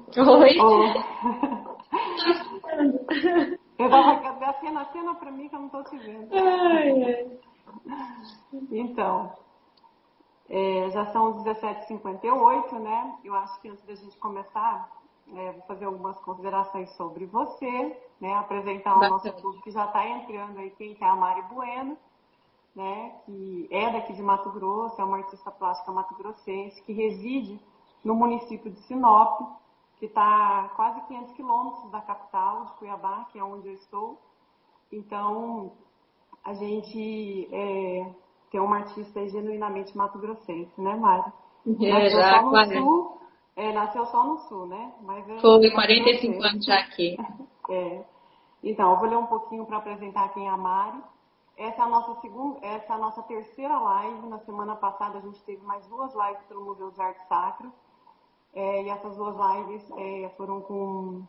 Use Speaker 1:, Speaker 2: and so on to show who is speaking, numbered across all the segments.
Speaker 1: Oi.
Speaker 2: Oh. Eu tava a cena pra mim que eu não tô te vendo.
Speaker 1: Ai, ai.
Speaker 2: Então, já são 17h58, né? Eu acho que antes da gente começar, vou fazer algumas considerações sobre você, né? Apresentar o nosso
Speaker 1: Bacana.
Speaker 2: público que já está entrando aí, quem que é a Mari Bueno, né? Que é daqui de Mato Grosso, é uma artista plástica mato-grossense, que reside no município de Sinop, que está a quase 500 quilômetros da capital de Cuiabá, que é onde eu estou. Então, a gente tem uma artista genuinamente mato-grossense, né, Mari? Nasceu
Speaker 1: Já
Speaker 2: só no
Speaker 1: quase.
Speaker 2: sul, nasceu só no sul, né? Mas é
Speaker 1: Foi 45
Speaker 2: mato-grossense.
Speaker 1: anos já aqui.
Speaker 2: Então, eu vou ler um pouquinho para apresentar quem é a Mari. Essa é a nossa terceira live. Na semana passada a gente teve mais 2 lives pelo Museu de Arte Sacra. E essas 2 lives foram com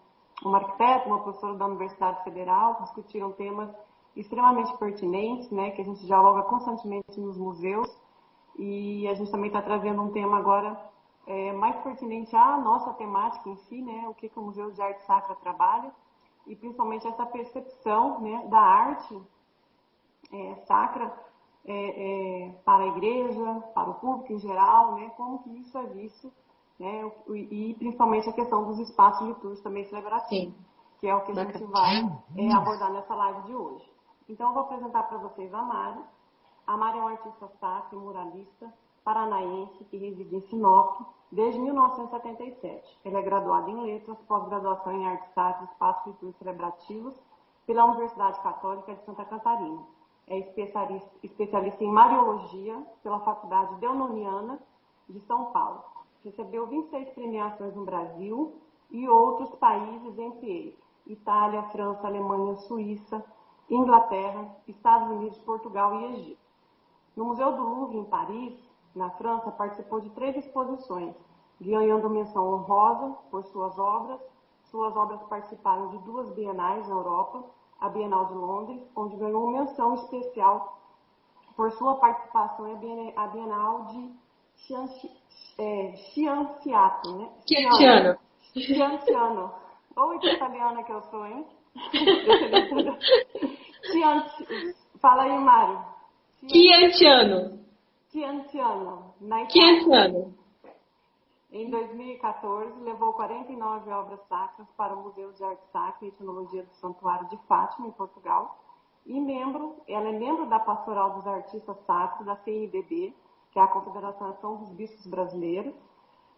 Speaker 2: uma arquiteta, uma professora da Universidade Federal, que discutiram temas extremamente pertinentes, né, que a gente dialoga constantemente nos museus. E a gente também está trazendo um tema agora mais pertinente à nossa temática em si, né, o que o Museu de Arte Sacra trabalha, e principalmente essa percepção, né, da arte sacra para a igreja, para o público em geral, né, como que isso é visto, né, e principalmente a questão dos espaços litúrgicos também celebrativos,
Speaker 1: Sim,
Speaker 2: que é o que a gente
Speaker 1: bacana.
Speaker 2: vai abordar nessa live de hoje. Então, eu vou apresentar para vocês a Mari. A Mari é uma artista sacra e muralista paranaense que reside em Sinop desde 1977. Ela é graduada em Letras, pós-graduação em Artes Sacras, Espaços Litúrgicos Celebrativos pela Universidade Católica de Santa Catarina. É especialista em Mariologia pela Faculdade Deononiana de São Paulo. Recebeu 26 premiações no Brasil e outros países, entre eles Itália, França, Alemanha, Suíça, Inglaterra, Estados Unidos, Portugal e Egito. No Museu do Louvre, em Paris, na França, participou de 3 exposições, ganhando menção honrosa por suas obras. Suas obras participaram de 2 bienais na Europa, a Bienal de Londres, onde ganhou menção especial por sua participação a Bienal de Cianciato, né?
Speaker 1: Cristiano.
Speaker 2: Cianciano. Oi, que italiana que eu sou, hein? Fala aí, Mário.
Speaker 1: Chiantiano.
Speaker 2: Cianciano, na Itália.
Speaker 1: Chiantiano.
Speaker 2: Em 2014, levou 49 obras sacras para o Museu de Arte Sacra e Etnologia do Santuário de Fátima, em Portugal. E ela é membro da Pastoral dos Artistas Sacros, da CNBB, que é a Confederação dos Bispos Brasileiros,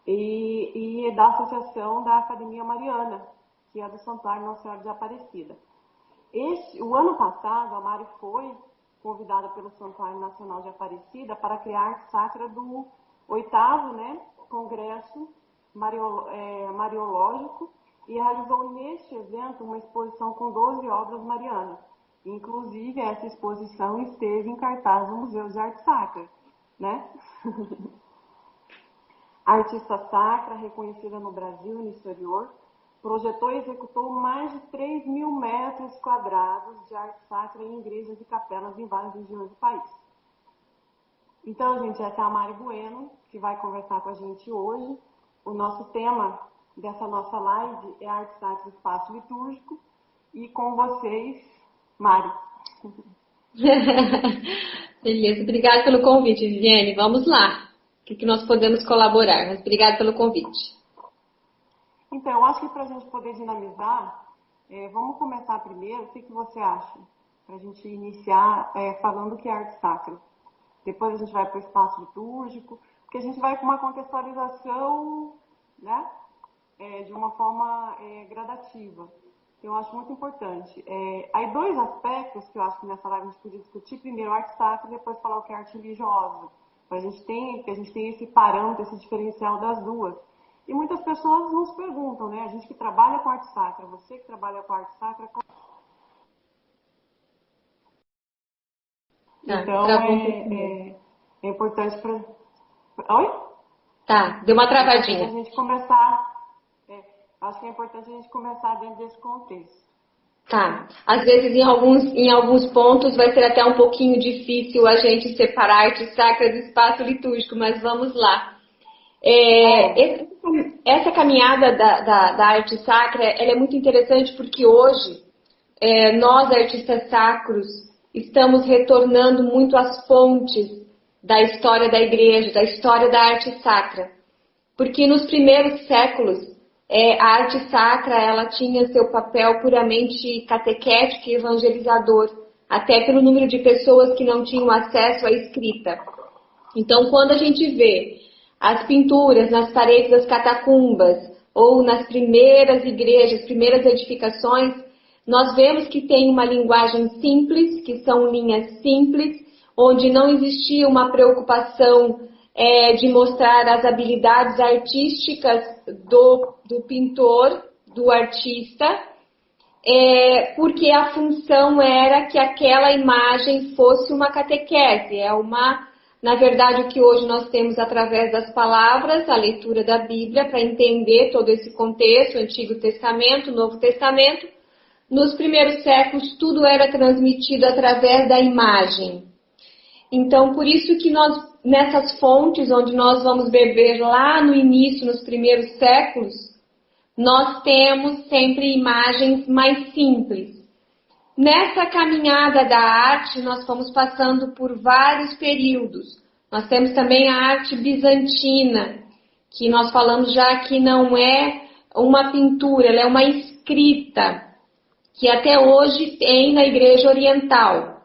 Speaker 2: e da Associação da Academia Mariana, que é do Santuário Nossa Senhora de Aparecida. O ano passado, a Mari foi convidada pelo Santuário Nacional de Aparecida para criar a arte sacra do 8º, né, Congresso Mariológico, e realizou neste evento uma exposição com 12 obras marianas. Inclusive, essa exposição esteve em cartaz no Museu de Arte Sacra, né? Artista sacra, reconhecida no Brasil e no exterior, projetou e executou mais de 3.000 metros quadrados de arte sacra em igrejas e capelas em várias regiões do país. Então, gente, essa é a Mari Bueno, que vai conversar com a gente hoje. O nosso tema dessa nossa live é Arte Sacra e Espaço Litúrgico. E com vocês, Mari.
Speaker 1: Beleza, obrigada pelo convite, Viviane. Vamos lá. O que nós podemos colaborar? Mas obrigada pelo convite.
Speaker 2: Então, eu acho que para a gente poder dinamizar, vamos começar primeiro. O que você acha? Para a gente iniciar falando o que é arte sacra. Depois a gente vai para o espaço litúrgico, porque a gente vai com uma contextualização, né, de uma forma gradativa. Então, eu acho muito importante. Aí 2 aspectos que eu acho que nessa live a gente podia discutir. Primeiro, arte sacra, e depois falar o que é arte religiosa. Que a gente tem esse parâmetro, esse diferencial das duas. E muitas pessoas nos perguntam, né? A gente que trabalha com arte sacra, você que trabalha com arte sacra...
Speaker 1: Tá,
Speaker 2: Então,
Speaker 1: travou um pouquinho.
Speaker 2: é importante para... Oi?
Speaker 1: Tá, deu uma
Speaker 2: É importante a
Speaker 1: travadinha.
Speaker 2: gente começar... acho que é importante a gente começar dentro desse contexto.
Speaker 1: Tá. Às vezes, em alguns pontos, vai ser até um pouquinho difícil a gente separar arte sacra do espaço litúrgico, mas vamos lá. Essa caminhada da arte sacra, ela é muito interessante porque hoje nós, artistas sacros, estamos retornando muito às fontes da história da igreja, da história da arte sacra. Porque nos primeiros séculos, a arte sacra ela tinha seu papel puramente catequético e evangelizador, até pelo número de pessoas que não tinham acesso à escrita. Então, quando a gente vê as pinturas nas paredes das catacumbas ou nas primeiras igrejas, primeiras edificações, nós vemos que tem uma linguagem simples, que são linhas simples, onde não existia uma preocupação de mostrar as habilidades artísticas do pintor, do artista, porque a função era que aquela imagem fosse uma catequese, na verdade, o que hoje nós temos através das palavras, a leitura da Bíblia, para entender todo esse contexto, Antigo Testamento, Novo Testamento. Nos primeiros séculos, tudo era transmitido através da imagem. Então, por isso que nós, nessas fontes, onde nós vamos beber lá no início, nos primeiros séculos, nós temos sempre imagens mais simples. Nessa caminhada da arte, nós fomos passando por vários períodos. Nós temos também a arte bizantina, que nós falamos já que não é uma pintura, ela é uma escrita, que até hoje tem na Igreja Oriental.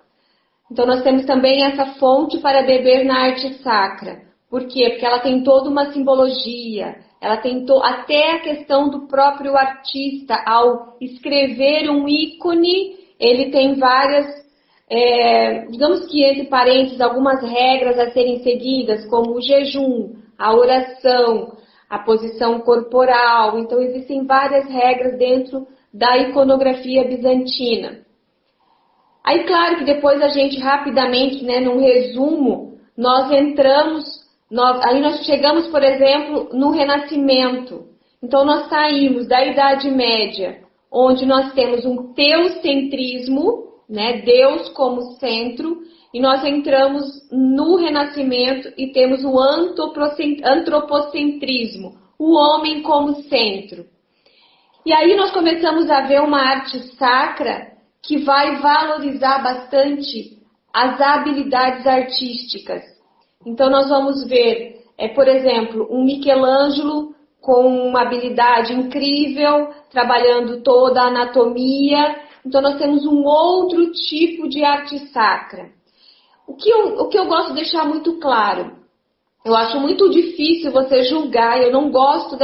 Speaker 1: Então nós temos também essa fonte para beber na arte sacra. Por quê? Porque ela tem toda uma simbologia, ela tem até a questão do próprio artista, ao escrever um ícone, ele tem várias, digamos que entre parênteses, algumas regras a serem seguidas, como o jejum, a oração, a posição corporal. Então, existem várias regras dentro da iconografia bizantina. Aí, claro que depois a gente rapidamente, num resumo, nós aí nós chegamos, por exemplo, no Renascimento. Então, nós saímos da Idade Média, onde nós temos um teocentrismo, Deus como centro, e nós entramos no Renascimento e temos o antropocentrismo, o homem como centro. E aí nós começamos a ver uma arte sacra que vai valorizar bastante as habilidades artísticas. Então nós vamos ver, por exemplo, um Michelangelo com uma habilidade incrível, trabalhando toda a anatomia. Então nós temos um outro tipo de arte sacra. O que eu gosto de deixar muito claro, eu acho muito difícil você julgar, eu não gosto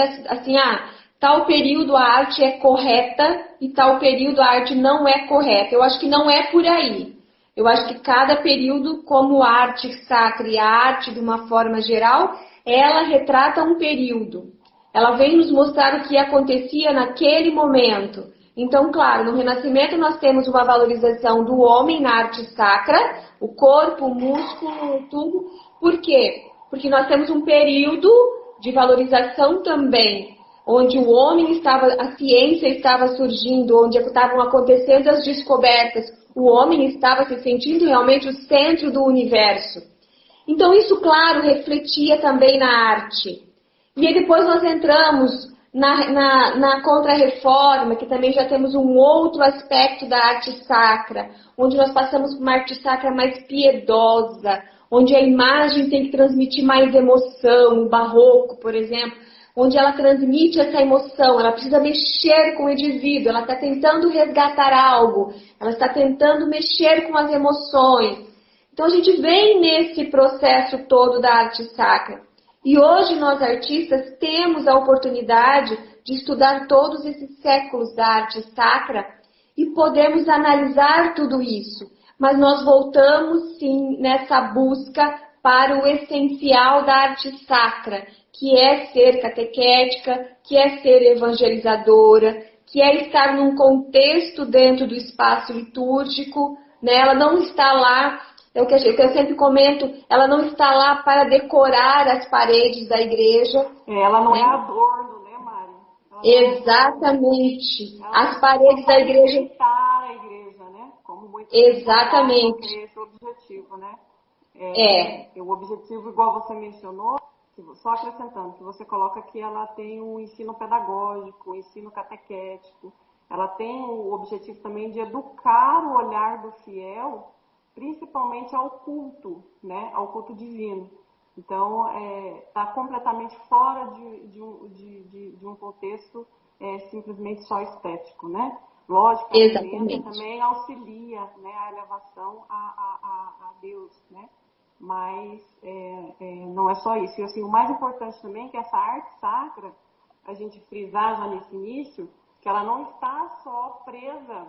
Speaker 1: tal período a arte é correta e tal período a arte não é correta. Eu acho que não é por aí. Eu acho que cada período, como a arte sacra e a arte de uma forma geral, ela retrata um período. Ela vem nos mostrar o que acontecia naquele momento. Então, claro, no Renascimento nós temos uma valorização do homem na arte sacra, o corpo, o músculo, tudo. Por quê? Porque nós temos um período de valorização também, onde o homem a ciência estava surgindo, onde estavam acontecendo as descobertas, o homem estava se sentindo realmente o centro do universo. Então isso, claro, refletia também na arte. E aí depois nós entramos na Contra-Reforma, que também já temos um outro aspecto da arte sacra, onde nós passamos por uma arte sacra mais piedosa, onde a imagem tem que transmitir mais emoção, o barroco, por exemplo, onde ela transmite essa emoção, ela precisa mexer com o indivíduo, ela está tentando resgatar algo, ela está tentando mexer com as emoções. Então a gente vem nesse processo todo da arte sacra. E hoje nós artistas temos a oportunidade de estudar todos esses séculos da arte sacra e podemos analisar tudo isso. Mas nós voltamos sim nessa busca para o essencial da arte sacra, que é ser catequética, que é ser evangelizadora, que é estar num contexto dentro do espaço litúrgico, Ela não está lá, é o que eu sempre comento, ela não está lá para decorar as paredes da igreja.
Speaker 2: Ela não é adorno, né, Mari?
Speaker 1: Exatamente. As paredes da igreja.
Speaker 2: A igreja, né? Como muito
Speaker 1: exatamente.
Speaker 2: É esse o objetivo, né?
Speaker 1: É.
Speaker 2: O objetivo, igual você mencionou, só acrescentando, que você coloca que ela tem um ensino pedagógico, um ensino catequético, ela tem o objetivo também de educar o olhar do fiel, principalmente ao culto, né, ao culto divino. Então, está completamente fora de um contexto simplesmente só estético, né? Lógico que a igreja também auxilia, né, a elevação a Deus, né? Mas não é só isso. E assim, o mais importante também é que essa arte sacra, a gente frisar já nesse início, que ela não está só presa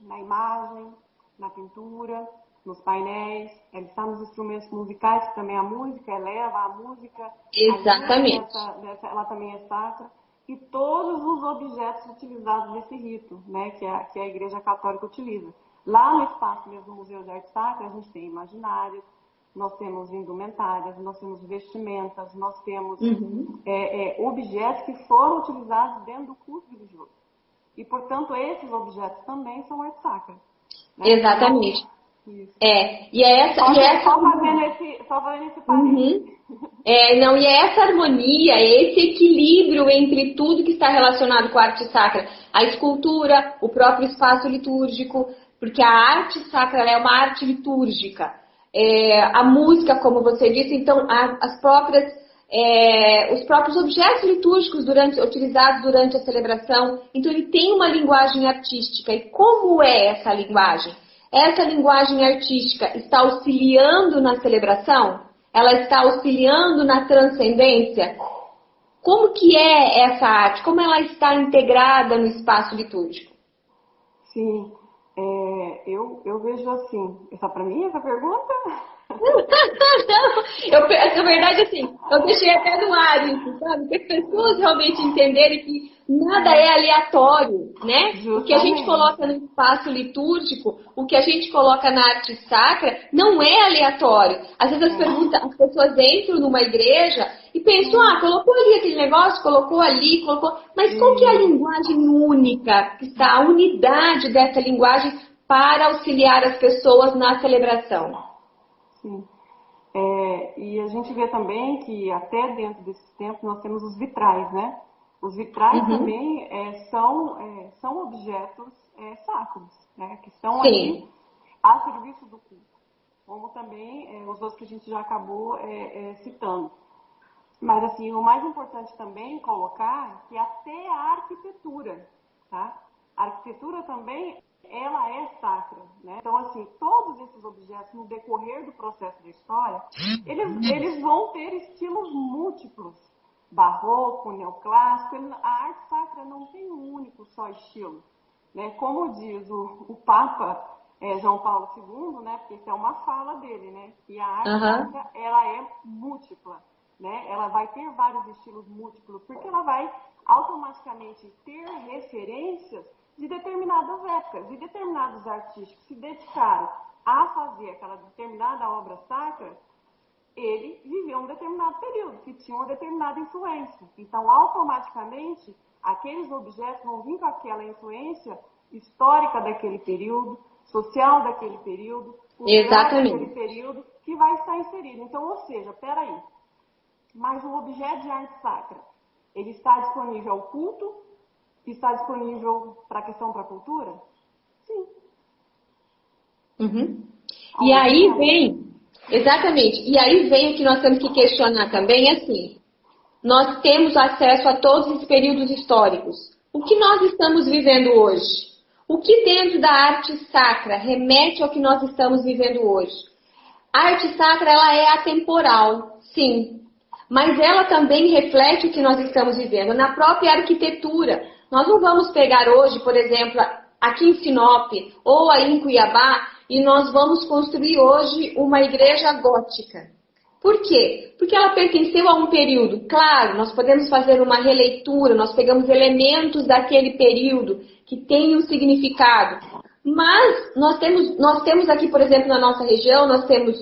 Speaker 2: na imagem, na pintura, nos painéis, ela está nos instrumentos musicais, que também a música eleva, a música...
Speaker 1: Exatamente.
Speaker 2: Ela também é sacra. E todos os objetos utilizados nesse rito, né, que a Igreja Católica utiliza. Lá no espaço mesmo do Museu de Arte Sacra, a gente tem imaginários, nós temos indumentárias, nós temos vestimentas, nós temos objetos que foram utilizados dentro do culto religioso. E, portanto, esses objetos também são arte sacra. Né?
Speaker 1: Exatamente.
Speaker 2: Isso.
Speaker 1: Só fazendo esse parênteses. E é essa harmonia, esse equilíbrio entre tudo que está relacionado com a arte sacra, a escultura, o próprio espaço litúrgico, porque a arte sacra é uma arte litúrgica, a música, como você disse, então os próprios objetos litúrgicos utilizados durante a celebração, então ele tem uma linguagem artística. E como é essa linguagem? Essa linguagem artística está auxiliando na celebração? Ela está auxiliando na transcendência? Como que é essa arte? Como ela está integrada no espaço litúrgico?
Speaker 2: Sim, eu vejo assim. Essa para mim, essa pergunta?
Speaker 1: Na verdade, assim, eu deixei até no ar isso, sabe? Para as pessoas realmente entenderem que nada é aleatório, né? Justamente. O que a gente coloca no espaço litúrgico, o que a gente coloca na arte sacra, não é aleatório. Às vezes as pessoas entram numa igreja e pensam, colocou ali aquele negócio, colocou ali, colocou... Mas qual que é a linguagem única, que está a unidade dessa linguagem para auxiliar as pessoas na celebração?
Speaker 2: Sim. E a gente vê também que até dentro desses tempos nós temos os vitrais, né? Os vitrais também são objetos sacros, né? Que estão ali a serviço do culto, como também os outros que a gente já acabou citando. Mas assim, o mais importante também colocar que até a arquitetura, tá? A arquitetura também ela é sacra, né? Então, assim, todos esses objetos, no decorrer do processo da história, eles vão ter estilos múltiplos. Barroco, neoclássico, a arte sacra não tem um único só estilo, né? Como diz o Papa João Paulo II, né? Porque isso é uma fala dele, né? Que a arte sacra, ela é múltipla, né? Ela vai ter vários estilos múltiplos, porque ela vai automaticamente ter referências de determinadas épocas, e determinados artistas que se dedicaram a fazer aquela determinada obra sacra, ele viveu um determinado período, que tinha uma determinada influência. Então, automaticamente, aqueles objetos vão vir com aquela influência histórica daquele período, social daquele período, cultural daquele período, que vai estar inserido. Então, ou seja, peraí, mas o objeto de arte sacra, ele está disponível ao culto? Está disponível para a questão para a cultura? Sim.
Speaker 1: E aí vem, exatamente, e aí vem o que nós temos que questionar também, assim, nós temos acesso a todos os períodos históricos. O que nós estamos vivendo hoje? O que dentro da arte sacra remete ao que nós estamos vivendo hoje? A arte sacra, ela é atemporal, sim, mas ela também reflete o que nós estamos vivendo. Na própria arquitetura, nós não vamos pegar hoje, por exemplo, aqui em Sinop ou aí em Cuiabá, e nós vamos construir hoje uma igreja gótica. Por quê? Porque ela pertenceu a um período. Claro, nós podemos fazer uma releitura, nós pegamos elementos daquele período que tem um significado. Mas nós temos aqui, por exemplo, na nossa região, nós temos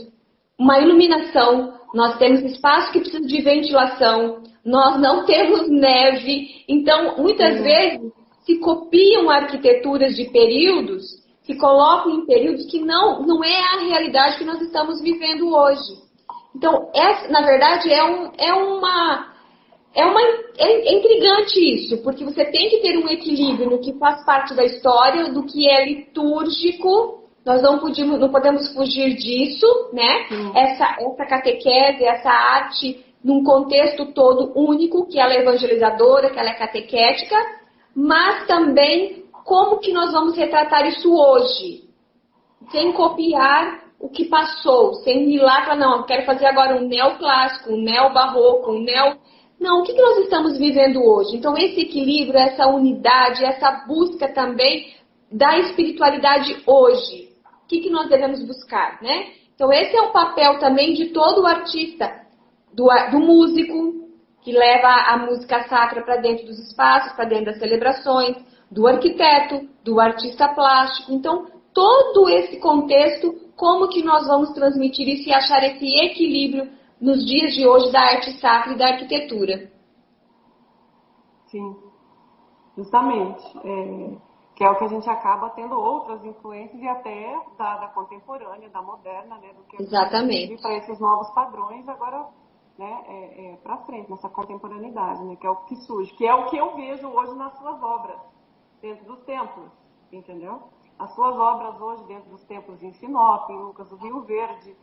Speaker 1: uma iluminação, nós temos espaço que precisa de ventilação, nós não temos neve. Então, muitas vezes, se copiam arquiteturas de períodos, se colocam em períodos que não é a realidade que nós estamos vivendo hoje. Então, na verdade, é intrigante isso, porque você tem que ter um equilíbrio no que faz parte da história, do que é litúrgico. Nós não podemos fugir disso, né? Essa catequese, essa arte, num contexto todo único, que ela é evangelizadora, que ela é catequética, mas também como que nós vamos retratar isso hoje, sem copiar o que passou, sem ir lá para, não, eu quero fazer agora um neoclássico, um neobarroco, Não, o que nós estamos vivendo hoje? Então, esse equilíbrio, essa unidade, essa busca também da espiritualidade hoje. O que nós devemos buscar, né? Então, esse é o papel também de todo o artista, do músico, que leva a música sacra para dentro dos espaços, para dentro das celebrações, do arquiteto, do artista plástico. Então, todo esse contexto, como que nós vamos transmitir isso e achar esse equilíbrio nos dias de hoje da arte sacra e da arquitetura?
Speaker 2: Sim, justamente. Que é o que a gente acaba tendo outras influências e até da contemporânea, da moderna, né? Do que
Speaker 1: Exatamente.
Speaker 2: para esses novos padrões agora, né? Para frente, nessa contemporaneidade, né? Que é o que surge, que é o que eu vejo hoje nas suas obras, dentro dos templos, entendeu? As suas obras hoje dentro dos templos em Sinop, em Lucas do Rio Verde,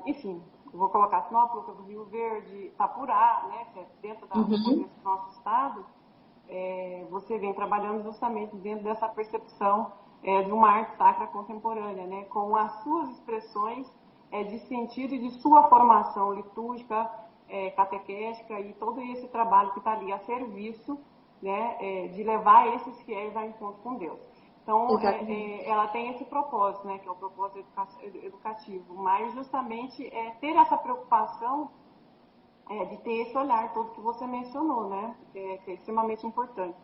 Speaker 2: enfim, vou colocar Sinop, Lucas do Rio Verde, Itapurá, né? Que é dentro do contexto do nosso estado. Você vem trabalhando justamente dentro dessa percepção de uma arte sacra contemporânea, né, com as suas expressões de sentido e de sua formação litúrgica, catequética e todo esse trabalho que está ali a serviço, né, de levar esses fiéis a encontro com Deus. Então, ela tem esse propósito, né, que é o propósito educativo, mas justamente ter essa preocupação de ter esse olhar todo que você mencionou, né? Que é extremamente importante.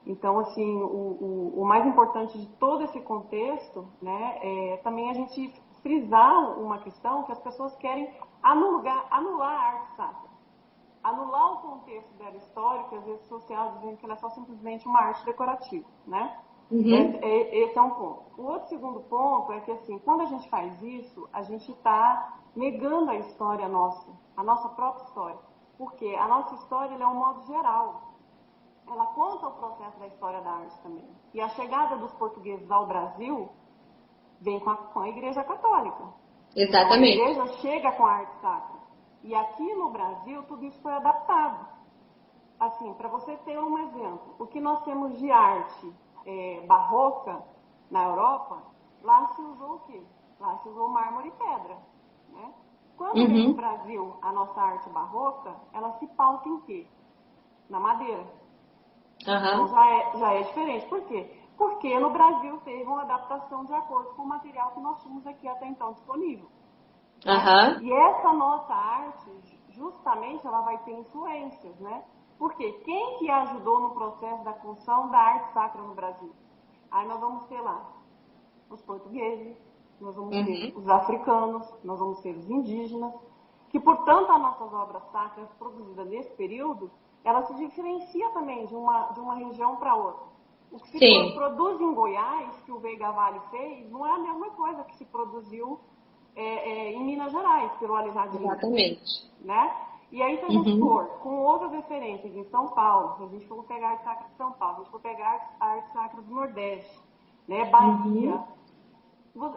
Speaker 2: Então, assim, o mais importante de todo esse contexto, né, é também a gente frisar uma questão que as pessoas querem anular a arte sacra. Anular o contexto dela histórico, as redes sociais dizendo que ela é só simplesmente uma arte decorativa, né? Esse é um ponto. O outro segundo ponto é que, assim, quando a gente faz isso, a gente está negando a história nossa, a nossa própria história. Porque a nossa história é um modo geral. Ela conta o processo da história da arte também. E a chegada dos portugueses ao Brasil vem com a Igreja Católica.
Speaker 1: Exatamente.
Speaker 2: Então, a Igreja chega com a arte sacra. E aqui no Brasil, tudo isso foi adaptado. Assim, para você ter um exemplo, o que nós temos de arte barroca na Europa, lá se usou o quê? Lá se usou mármore e pedra, né? Quando vem no Brasil a nossa arte barroca, ela se pauta em quê? Na madeira. Então já é diferente. Por quê? Porque no Brasil teve uma adaptação de acordo com o material que nós tínhamos aqui até então disponível. Né? E essa nossa arte, justamente, ela vai ter influências, né? Porque quem que ajudou no processo da construção da arte sacra no Brasil? Aí nós vamos ter lá os portugueses, nós vamos ter os africanos, nós vamos ter os indígenas, que, portanto, as nossas obras sacras produzidas nesse período, ela se diferencia também de uma região para outra. O que se produz em Goiás, que o Veiga Vale fez, não é a mesma coisa que se produziu em Minas Gerais, pelo Aleijadinho.
Speaker 1: Exatamente.
Speaker 2: Né? E aí, se a gente for com outras referências em São Paulo, se a gente for pegar a arte sacra de São Paulo, se a gente for pegar a arte sacra do Nordeste, né, Bahia,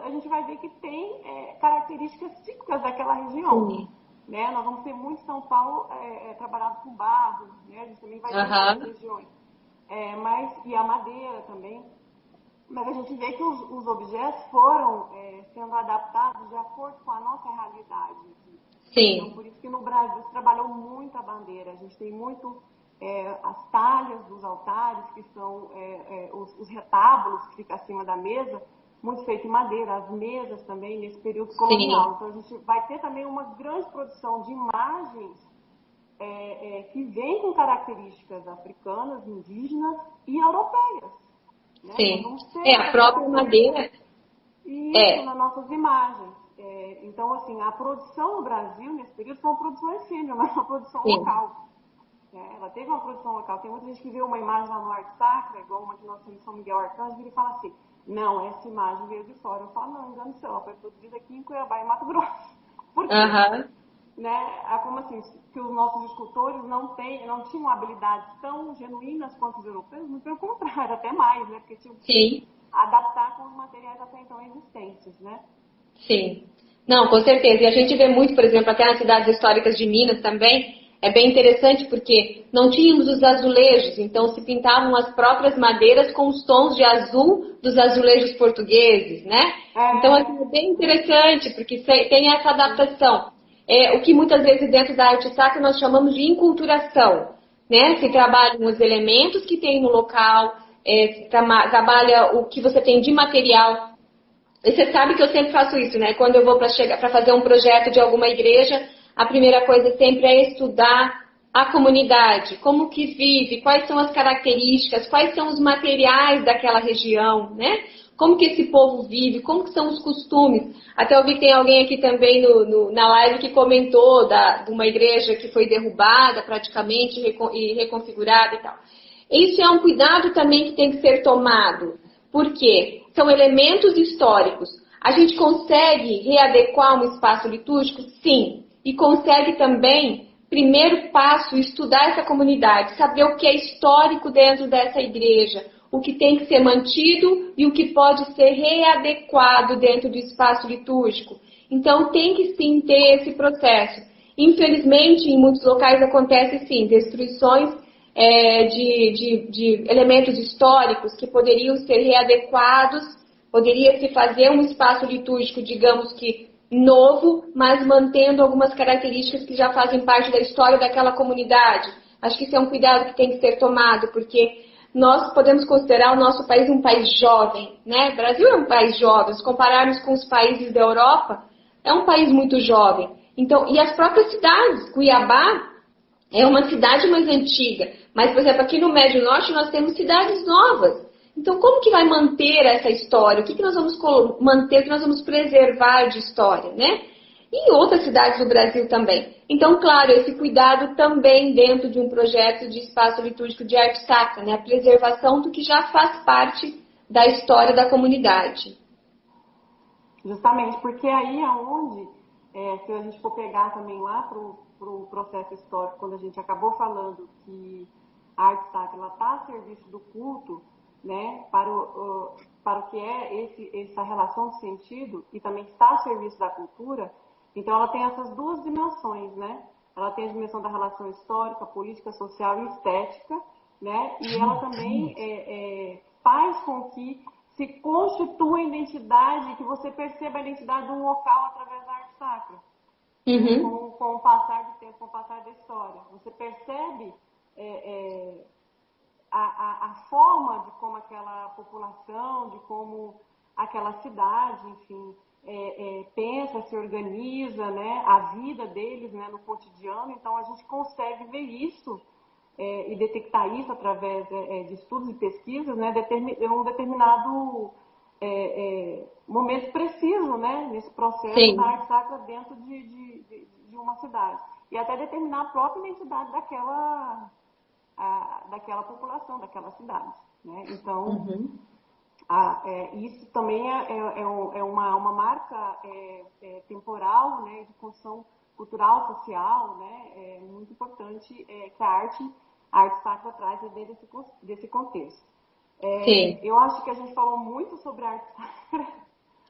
Speaker 2: a gente vai ver que tem características típicas daquela região. Né? Nós vamos ter muito São Paulo trabalhado com barro, né? A gente também vai ter outras regiões. E a madeira também. Mas a gente vê que os objetos foram sendo adaptados de acordo com a nossa realidade. Então, por isso que no Brasil se trabalhou muito a bandeira. A gente tem muito as talhas dos altares, que são os retábulos que ficam acima da mesa, muito feito em madeira, as mesas também nesse período colonial. Então a gente vai ter também uma grande produção de imagens que vem com características africanas, indígenas e europeias. Né?
Speaker 1: A própria madeira.
Speaker 2: Isso, nas nossas imagens. Então, assim, a produção no Brasil, nesse período, foi uma produção efêmera, mas uma produção local. Ela teve uma produção local. Tem muita gente que vê uma imagem lá no Arte Sacra, igual uma que nós temos em São Miguel Arcanjo, e fala assim, não, essa imagem veio de fora. Eu falo, não, engano seu, ela foi produzida aqui em Cuiabá, em Mato Grosso. Por quê? Né? Como assim, que os nossos escultores não tinham habilidades tão genuínas quanto os europeus? Muito pelo contrário, até mais, né? Porque tinham que adaptar com os materiais até então existentes, né?
Speaker 1: Sim. Não, com certeza. E a gente vê muito, por exemplo, até nas cidades históricas de Minas também, é bem interessante porque não tínhamos os azulejos, então se pintavam as próprias madeiras com os tons de azul dos azulejos portugueses, né? Então assim, é bem interessante porque tem essa adaptação. O que muitas vezes dentro da arte sacra nós chamamos de enculturação, né? Se trabalham os elementos que tem no local, se trabalha o que você tem de material. E você sabe que eu sempre faço isso, né? Quando eu vou para fazer um projeto de alguma igreja, a primeira coisa sempre é estudar a comunidade, como que vive, quais são as características, quais são os materiais daquela região, né? Como que esse povo vive, como que são os costumes. Até eu vi que tem alguém aqui também na live que comentou de uma igreja que foi derrubada praticamente e reconfigurada e tal. Isso é um cuidado também que tem que ser tomado. Por quê? São elementos históricos. A gente consegue readequar um espaço litúrgico? Sim. E consegue também, primeiro passo, estudar essa comunidade, saber o que é histórico dentro dessa igreja, o que tem que ser mantido e o que pode ser readequado dentro do espaço litúrgico. Então, tem que sim ter esse processo. Infelizmente, em muitos locais acontece sim, destruições de elementos históricos que poderiam ser readequados, poderia se fazer um espaço litúrgico, digamos que novo, mas mantendo algumas características que já fazem parte da história daquela comunidade. Acho que isso é um cuidado que tem que ser tomado, porque nós podemos considerar o nosso país um país jovem, né? O Brasil é um país jovem, se compararmos com os países da Europa, é um país muito jovem. Então, e as próprias cidades, Cuiabá é uma cidade mais antiga, mas, por exemplo, aqui no Médio Norte nós temos cidades novas. Então, como que vai manter essa história? O que nós vamos manter, o que nós vamos preservar de história, né? E em outras cidades do Brasil também. Então, claro, esse cuidado também dentro de um projeto de espaço litúrgico de arte sacra, né? A preservação do que já faz parte da história da comunidade.
Speaker 2: Justamente, porque aí é onde, se a gente for pegar também lá para o processo histórico, quando a gente acabou falando que a arte sacra está a serviço do culto, né, para o que é essa relação de sentido e também está a serviço da cultura, então ela tem essas duas dimensões, né? Ela tem a dimensão da relação histórica, política, social e estética, né? E ela também faz com que se constitua a identidade, que você perceba a identidade de um local através da arte sacra. Com o passar do tempo, com o passar da história. Você percebe a forma de como aquela população, de como aquela cidade, enfim, pensa, se organiza, né, a vida deles, né, no cotidiano. Então, a gente consegue ver isso e detectar isso através de estudos e pesquisas, né, em um determinado momento preciso, né, nesse processo da arte sacra dentro de uma cidade. E até determinar a própria identidade daquela população, daquela cidade, né? Então, isso também é uma marca temporal, né, de construção cultural, social, né? É muito importante que a arte sacra traz dentro desse contexto. Eu acho que a gente falou muito sobre a arte sacra.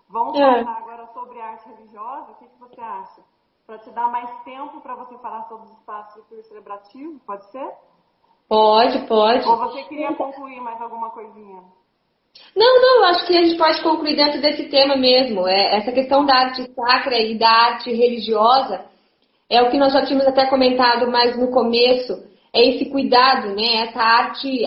Speaker 2: Vamos falar agora sobre a arte religiosa. O que você acha? Para te dar mais tempo para você falar sobre os espaços litúrgicos celebrativos, pode ser?
Speaker 1: Pode.
Speaker 2: Ou você queria concluir mais alguma coisinha?
Speaker 1: Não, eu acho que a gente pode concluir dentro desse tema mesmo. Essa questão da arte sacra e da arte religiosa é o que nós já tínhamos até comentado mais no começo, é esse cuidado, né? Essa a arte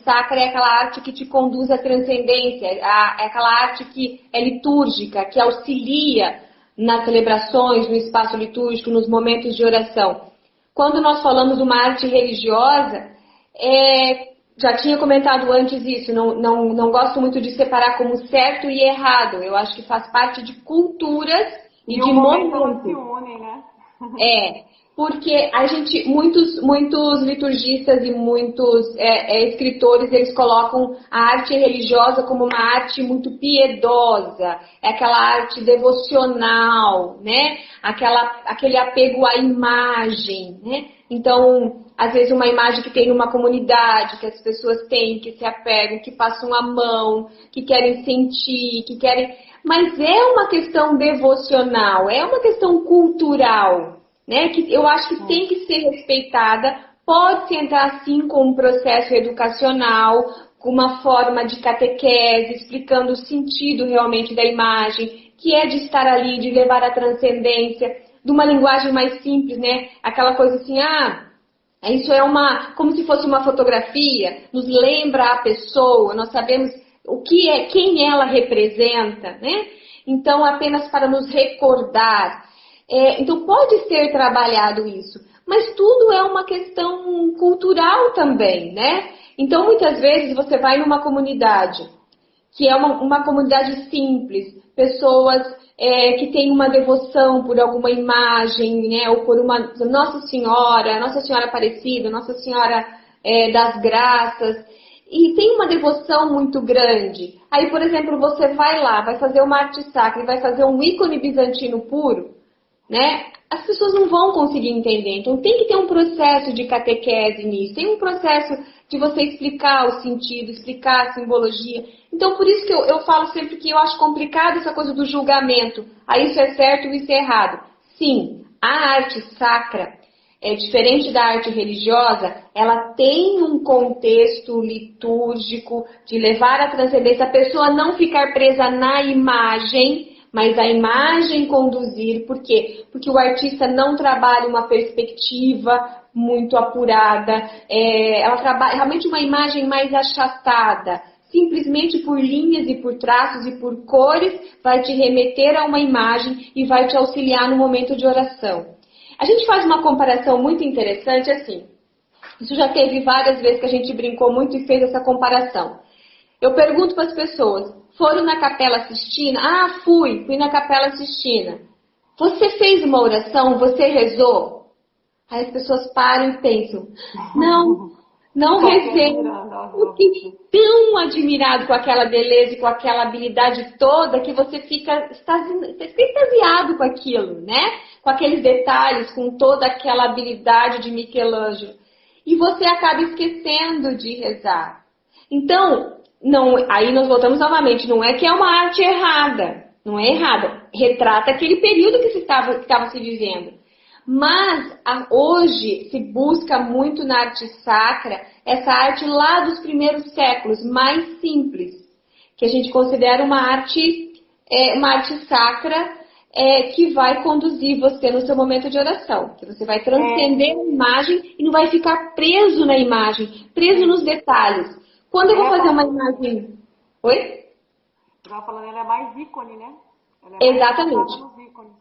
Speaker 1: sacra é aquela arte que te conduz à transcendência, é aquela arte que é litúrgica, que auxilia nas celebrações, no espaço litúrgico, nos momentos de oração. Quando nós falamos de uma arte religiosa, já tinha comentado antes isso, não gosto muito de separar como certo e errado. Eu acho que faz parte de culturas e de momentos.
Speaker 2: Se unem, né?
Speaker 1: Porque muitos liturgistas e muitos escritores, eles colocam a arte religiosa como uma arte muito piedosa, é aquela arte devocional, né? Aquele apego à imagem, né? Então, às vezes uma imagem que tem numa comunidade, que as pessoas têm, que se apegam, que passam a mão, que querem sentir, que querem... Mas é uma questão devocional, é uma questão cultural, né? Que eu acho que tem que ser respeitada. Pode-se entrar sim com um processo educacional, com uma forma de catequese, explicando o sentido realmente da imagem, que é de estar ali, de levar a transcendência, de uma linguagem mais simples, né? Aquela coisa assim, isso é como se fosse uma fotografia, nos lembra a pessoa, nós sabemos quem ela representa, né? Então, apenas para nos recordar. Então, pode ser trabalhado isso, mas tudo é uma questão cultural também, né? Então, muitas vezes você vai numa comunidade, que é uma comunidade simples, pessoas que têm uma devoção por alguma imagem, né? Ou por uma Nossa Senhora Aparecida, Nossa Senhora das Graças, e tem uma devoção muito grande. Aí, por exemplo, você vai lá, vai fazer uma arte sacra e vai fazer um ícone bizantino puro, né? As pessoas não vão conseguir entender. Então tem que ter um processo de catequese nisso, tem um processo de você explicar o sentido, explicar a simbologia. Então por isso que eu falo sempre que eu acho complicado essa coisa do julgamento. Isso é certo, isso é errado. Sim, a arte sacra é diferente da arte religiosa, ela tem um contexto litúrgico de levar a transcendência, a pessoa não ficar presa na imagem, mas a imagem conduzir. Por quê? Porque o artista não trabalha uma perspectiva muito apurada, ela trabalha realmente uma imagem mais achatada. Simplesmente por linhas e por traços e por cores, vai te remeter a uma imagem e vai te auxiliar no momento de oração. A gente faz uma comparação muito interessante assim. Isso já teve várias vezes que a gente brincou muito e fez essa comparação. Eu pergunto para as pessoas, foram na Capela Sistina? Fui na Capela Sistina. Você fez uma oração? Você rezou? Aí as pessoas param e pensam, não rezei. Eu fiquei tão admirado com aquela beleza e com aquela habilidade toda que você fica extasiado com aquilo, né? Com aqueles detalhes, com toda aquela habilidade de Michelangelo. E você acaba esquecendo de rezar. Então, aí nós voltamos novamente, não é que é uma arte errada, não é errada, retrata aquele período que estava se vivendo. Mas hoje se busca muito na arte sacra essa arte lá dos primeiros séculos, mais simples, que a gente considera uma arte sacra que vai conduzir você no seu momento de oração, que você vai transcender a imagem e não vai ficar preso na imagem, preso nos detalhes. Quando eu vou fazer uma imagem... Oi?
Speaker 2: Você estava falando, ela é mais ícone, né?
Speaker 1: Exatamente.
Speaker 2: Nos ícones,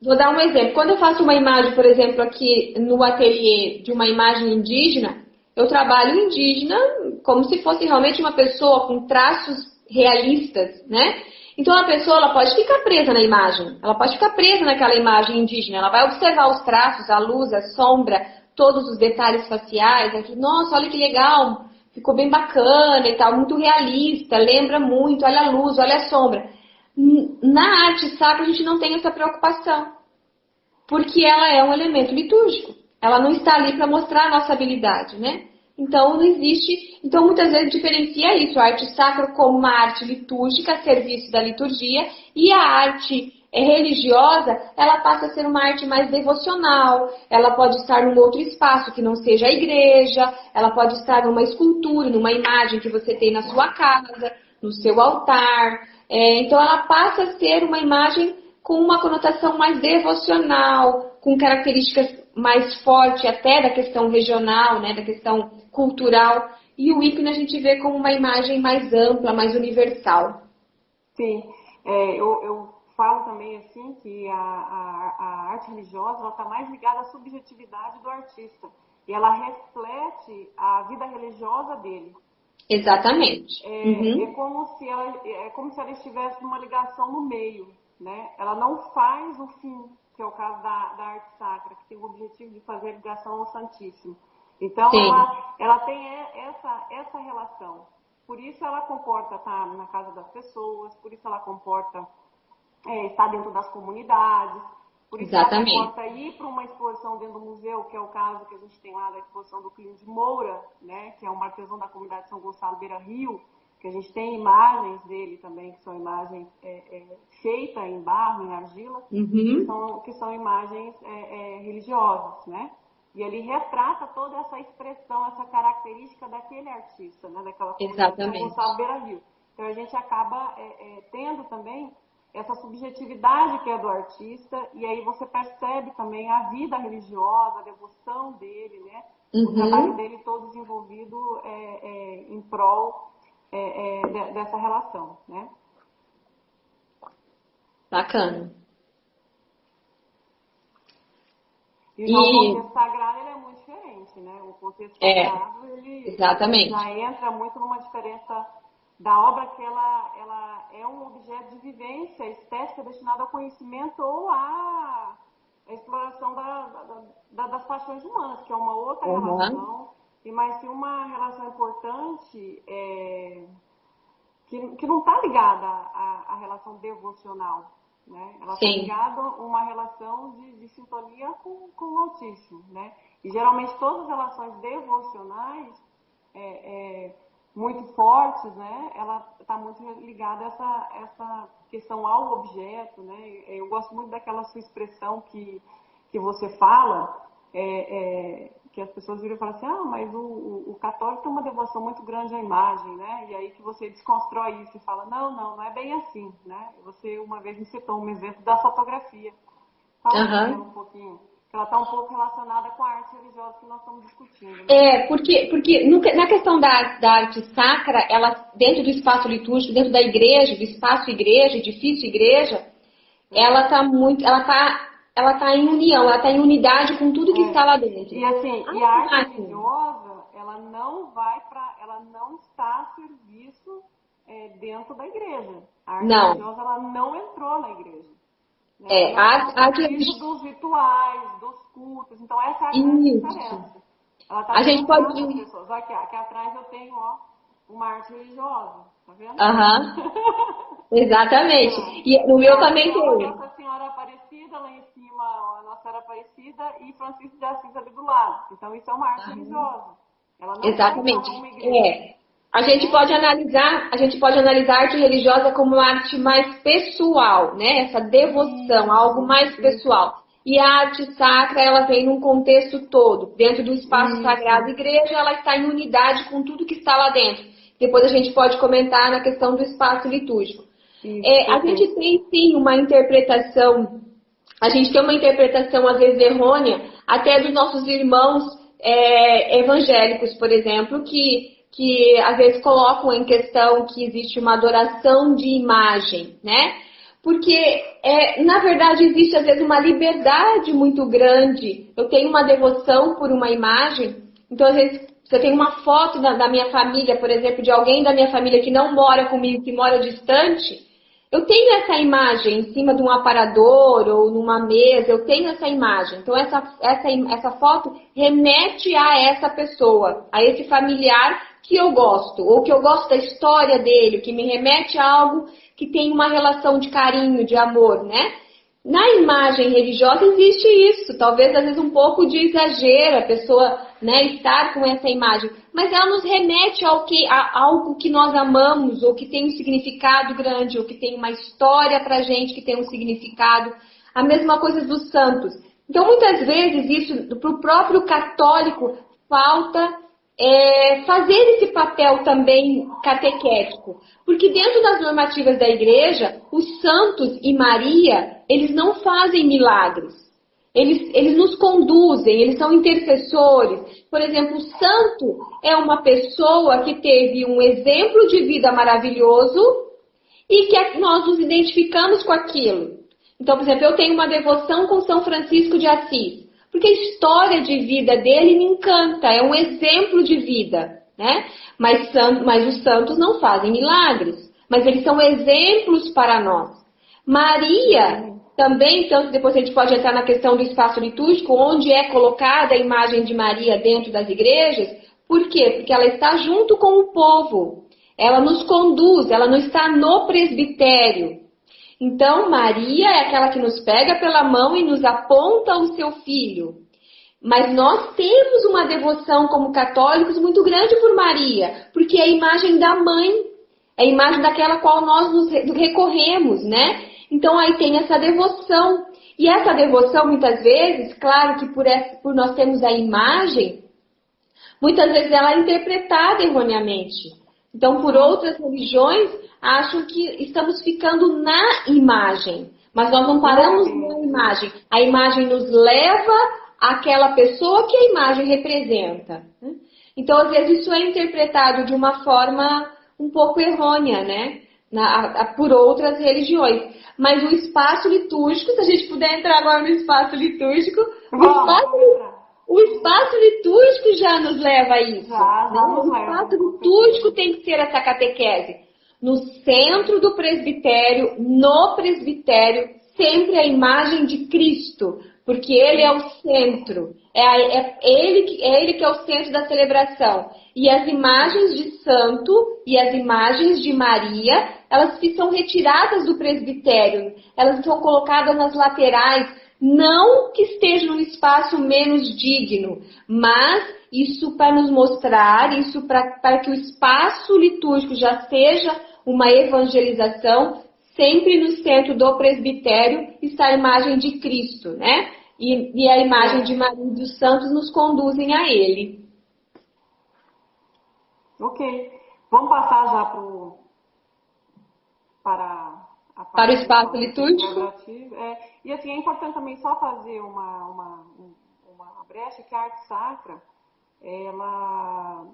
Speaker 1: Vou dar um exemplo. Quando eu faço uma imagem, por exemplo, aqui no ateliê de uma imagem indígena, eu trabalho indígena como se fosse realmente uma pessoa com traços realistas, né? Então a pessoa ela pode ficar presa na imagem, ela pode ficar presa naquela imagem indígena, ela vai observar os traços, a luz, a sombra, todos os detalhes faciais, aqui, nossa, olha que legal, ficou bem bacana e tal, muito realista, lembra muito, olha a luz, olha a sombra. Na arte sacra a gente não tem essa preocupação, porque ela é um elemento litúrgico. Ela não está ali para mostrar a nossa habilidade, né? Então não existe. Então muitas vezes diferencia isso, a arte sacra como uma arte litúrgica a serviço da liturgia, e a arte religiosa, ela passa a ser uma arte mais devocional. Ela pode estar num outro espaço que não seja a igreja, ela pode estar numa escultura, numa imagem que você tem na sua casa, no seu altar. Então ela passa a ser uma imagem com uma conotação mais devocional, com características mais fortes até da questão regional, né, da questão cultural. E o ícone a gente vê como uma imagem mais ampla, mais universal.
Speaker 2: Sim, eu falo também assim que a arte religiosa está mais ligada à subjetividade do artista. E ela reflete a vida religiosa dele.
Speaker 1: Exatamente.
Speaker 2: É como se ela estivesse numa ligação no meio. né? Ela não faz o fim, que é o caso da arte sacra, que tem o objetivo de fazer a ligação ao Santíssimo. Então, ela tem essa relação. Por isso ela comporta estar na casa das pessoas, por isso ela comporta estar dentro das comunidades, por isso ela comporta ir para uma exposição dentro do museu, que é o caso que a gente tem lá da exposição do Clínio de Moura, né, que é um artesão da comunidade de São Gonçalo Beira Rio, que a gente tem imagens dele também, que são imagens feitas em barro, em argila, que são imagens religiosas, né? E ele retrata toda essa expressão, essa característica daquele artista, né? Daquela comunidade de São Gonçalo Beira Rio. Então a gente acaba tendo também essa subjetividade que é do artista, e aí você percebe também a vida religiosa, a devoção dele, né? O trabalho dele todo desenvolvido em prol dessa relação, né?
Speaker 1: Bacana.
Speaker 2: E o contexto sagrado ele é muito diferente, né? O contexto sagrado ele já entra muito numa diferença da obra, que ela é um objeto de vivência estética destinado ao conhecimento ou à exploração das paixões humanas, que é uma outra relação, mas sim uma relação importante que não está ligada à relação devocional, né? Ela está ligada a uma relação de sintonia com o Altíssimo, né? E geralmente todas as relações devocionais muito fortes, né? Ela está muito ligada a essa questão ao objeto, né? Eu gosto muito daquela sua expressão que você fala, que as pessoas viram e falam assim, mas o católico tem uma devoção muito grande à imagem, né? E aí que você desconstrói isso e fala, não é bem assim, né? Você uma vez me citou um exemplo da fotografia. Fala um pouquinho, que ela está um pouco relacionada com a arte religiosa que nós estamos discutindo. Né?
Speaker 1: Porque na questão da arte sacra, ela, dentro do espaço litúrgico, dentro da igreja, do espaço igreja, edifício igreja, ela está em união, ela está em unidade com tudo que está lá dentro.
Speaker 2: E assim, a arte religiosa, ela não está a serviço dentro da igreja. A arte religiosa, ela não entrou na igreja. Né?
Speaker 1: A arte religiosa
Speaker 2: dos rituais, dos cultos. Então essa é a grande diferença. Ela está
Speaker 1: pode
Speaker 2: as pessoas. Aqui atrás eu tenho uma arte religiosa. Tá vendo?
Speaker 1: Exatamente. E no meu também tem.
Speaker 2: Nossa Senhora Aparecida, lá em cima, a Nossa Senhora Aparecida e Francisco de Assis ali do lado. Então isso é uma arte religiosa. Ela não
Speaker 1: Exatamente.
Speaker 2: É uma igreja.
Speaker 1: A gente pode analisar a arte religiosa como uma arte mais pessoal, né? Essa devoção, algo mais pessoal. E a arte sacra, ela vem num contexto todo. Dentro do espaço sagrado, igreja, ela está em unidade com tudo que está lá dentro. Depois a gente pode comentar na questão do espaço litúrgico. A gente tem, sim, uma interpretação, às vezes errônea, até dos nossos irmãos evangélicos, por exemplo, que às vezes colocam em questão que existe uma adoração de imagem, né? Porque, na verdade, existe às vezes uma liberdade muito grande. Eu tenho uma devoção por uma imagem, então às vezes você tem uma foto da minha família, por exemplo, de alguém da minha família que não mora comigo, que mora distante. Eu tenho essa imagem em cima de um aparador ou numa mesa, eu tenho essa imagem. Então essa foto remete a essa pessoa, a esse familiar que eu gosto, ou que eu gosto da história dele, que me remete a algo que tem uma relação de carinho, de amor, né? Na imagem religiosa existe isso, talvez às vezes um pouco de exagero, a pessoa, né, estar com essa imagem, mas ela nos remete a algo que nós amamos, ou que tem um significado grande, ou que tem uma história pra gente, que tem um significado. A mesma coisa dos santos. Então muitas vezes isso, para o próprio católico, falta fazer esse papel também catequético. Porque dentro das normativas da igreja, os santos e Maria, eles não fazem milagres. Eles nos conduzem, eles são intercessores. Por exemplo, o santo é uma pessoa que teve um exemplo de vida maravilhoso e que nós nos identificamos com aquilo. Então, por exemplo, eu tenho uma devoção com São Francisco de Assis. Porque a história de vida dele me encanta, é um exemplo de vida, né? Mas os santos não fazem milagres, mas eles são exemplos para nós. Maria também, então, depois a gente pode entrar na questão do espaço litúrgico, onde é colocada a imagem de Maria dentro das igrejas. Por quê? Porque ela está junto com o povo. Ela nos conduz, ela não está no presbitério. Então, Maria é aquela que nos pega pela mão e nos aponta o seu filho. Mas nós temos uma devoção como católicos muito grande por Maria, porque é a imagem da mãe, é a imagem daquela qual nós nos recorremos, né? Então aí tem essa devoção. E essa devoção, muitas vezes, claro que por nós termos a imagem, muitas vezes ela é interpretada erroneamente. Então, por outras religiões, acham que estamos ficando na imagem, mas nós não paramos na imagem. A imagem nos leva àquela pessoa que a imagem representa. Então, às vezes, isso é interpretado de uma forma um pouco errônea, né? Por outras religiões. Mas o espaço litúrgico, se a gente puder entrar agora no espaço litúrgico, o espaço litúrgico já nos leva a isso. O espaço litúrgico tem que ser essa catequese. No centro do presbitério, no presbitério, sempre a imagem de Cristo, porque Ele é o centro. É ele que é o centro da celebração. E as imagens de santo e as imagens de Maria, elas são retiradas do presbitério. Elas são colocadas nas laterais. Não que esteja num espaço menos digno, mas isso para nos mostrar, isso para que o espaço litúrgico já seja uma evangelização, sempre no centro do presbitério está a imagem de Cristo, né? E a imagem de Maria e dos santos nos conduzem a Ele.
Speaker 2: Ok. Vamos passar já para o
Speaker 1: espaço litúrgico?
Speaker 2: E assim, é importante também só fazer uma brecha, que a arte sacra, ela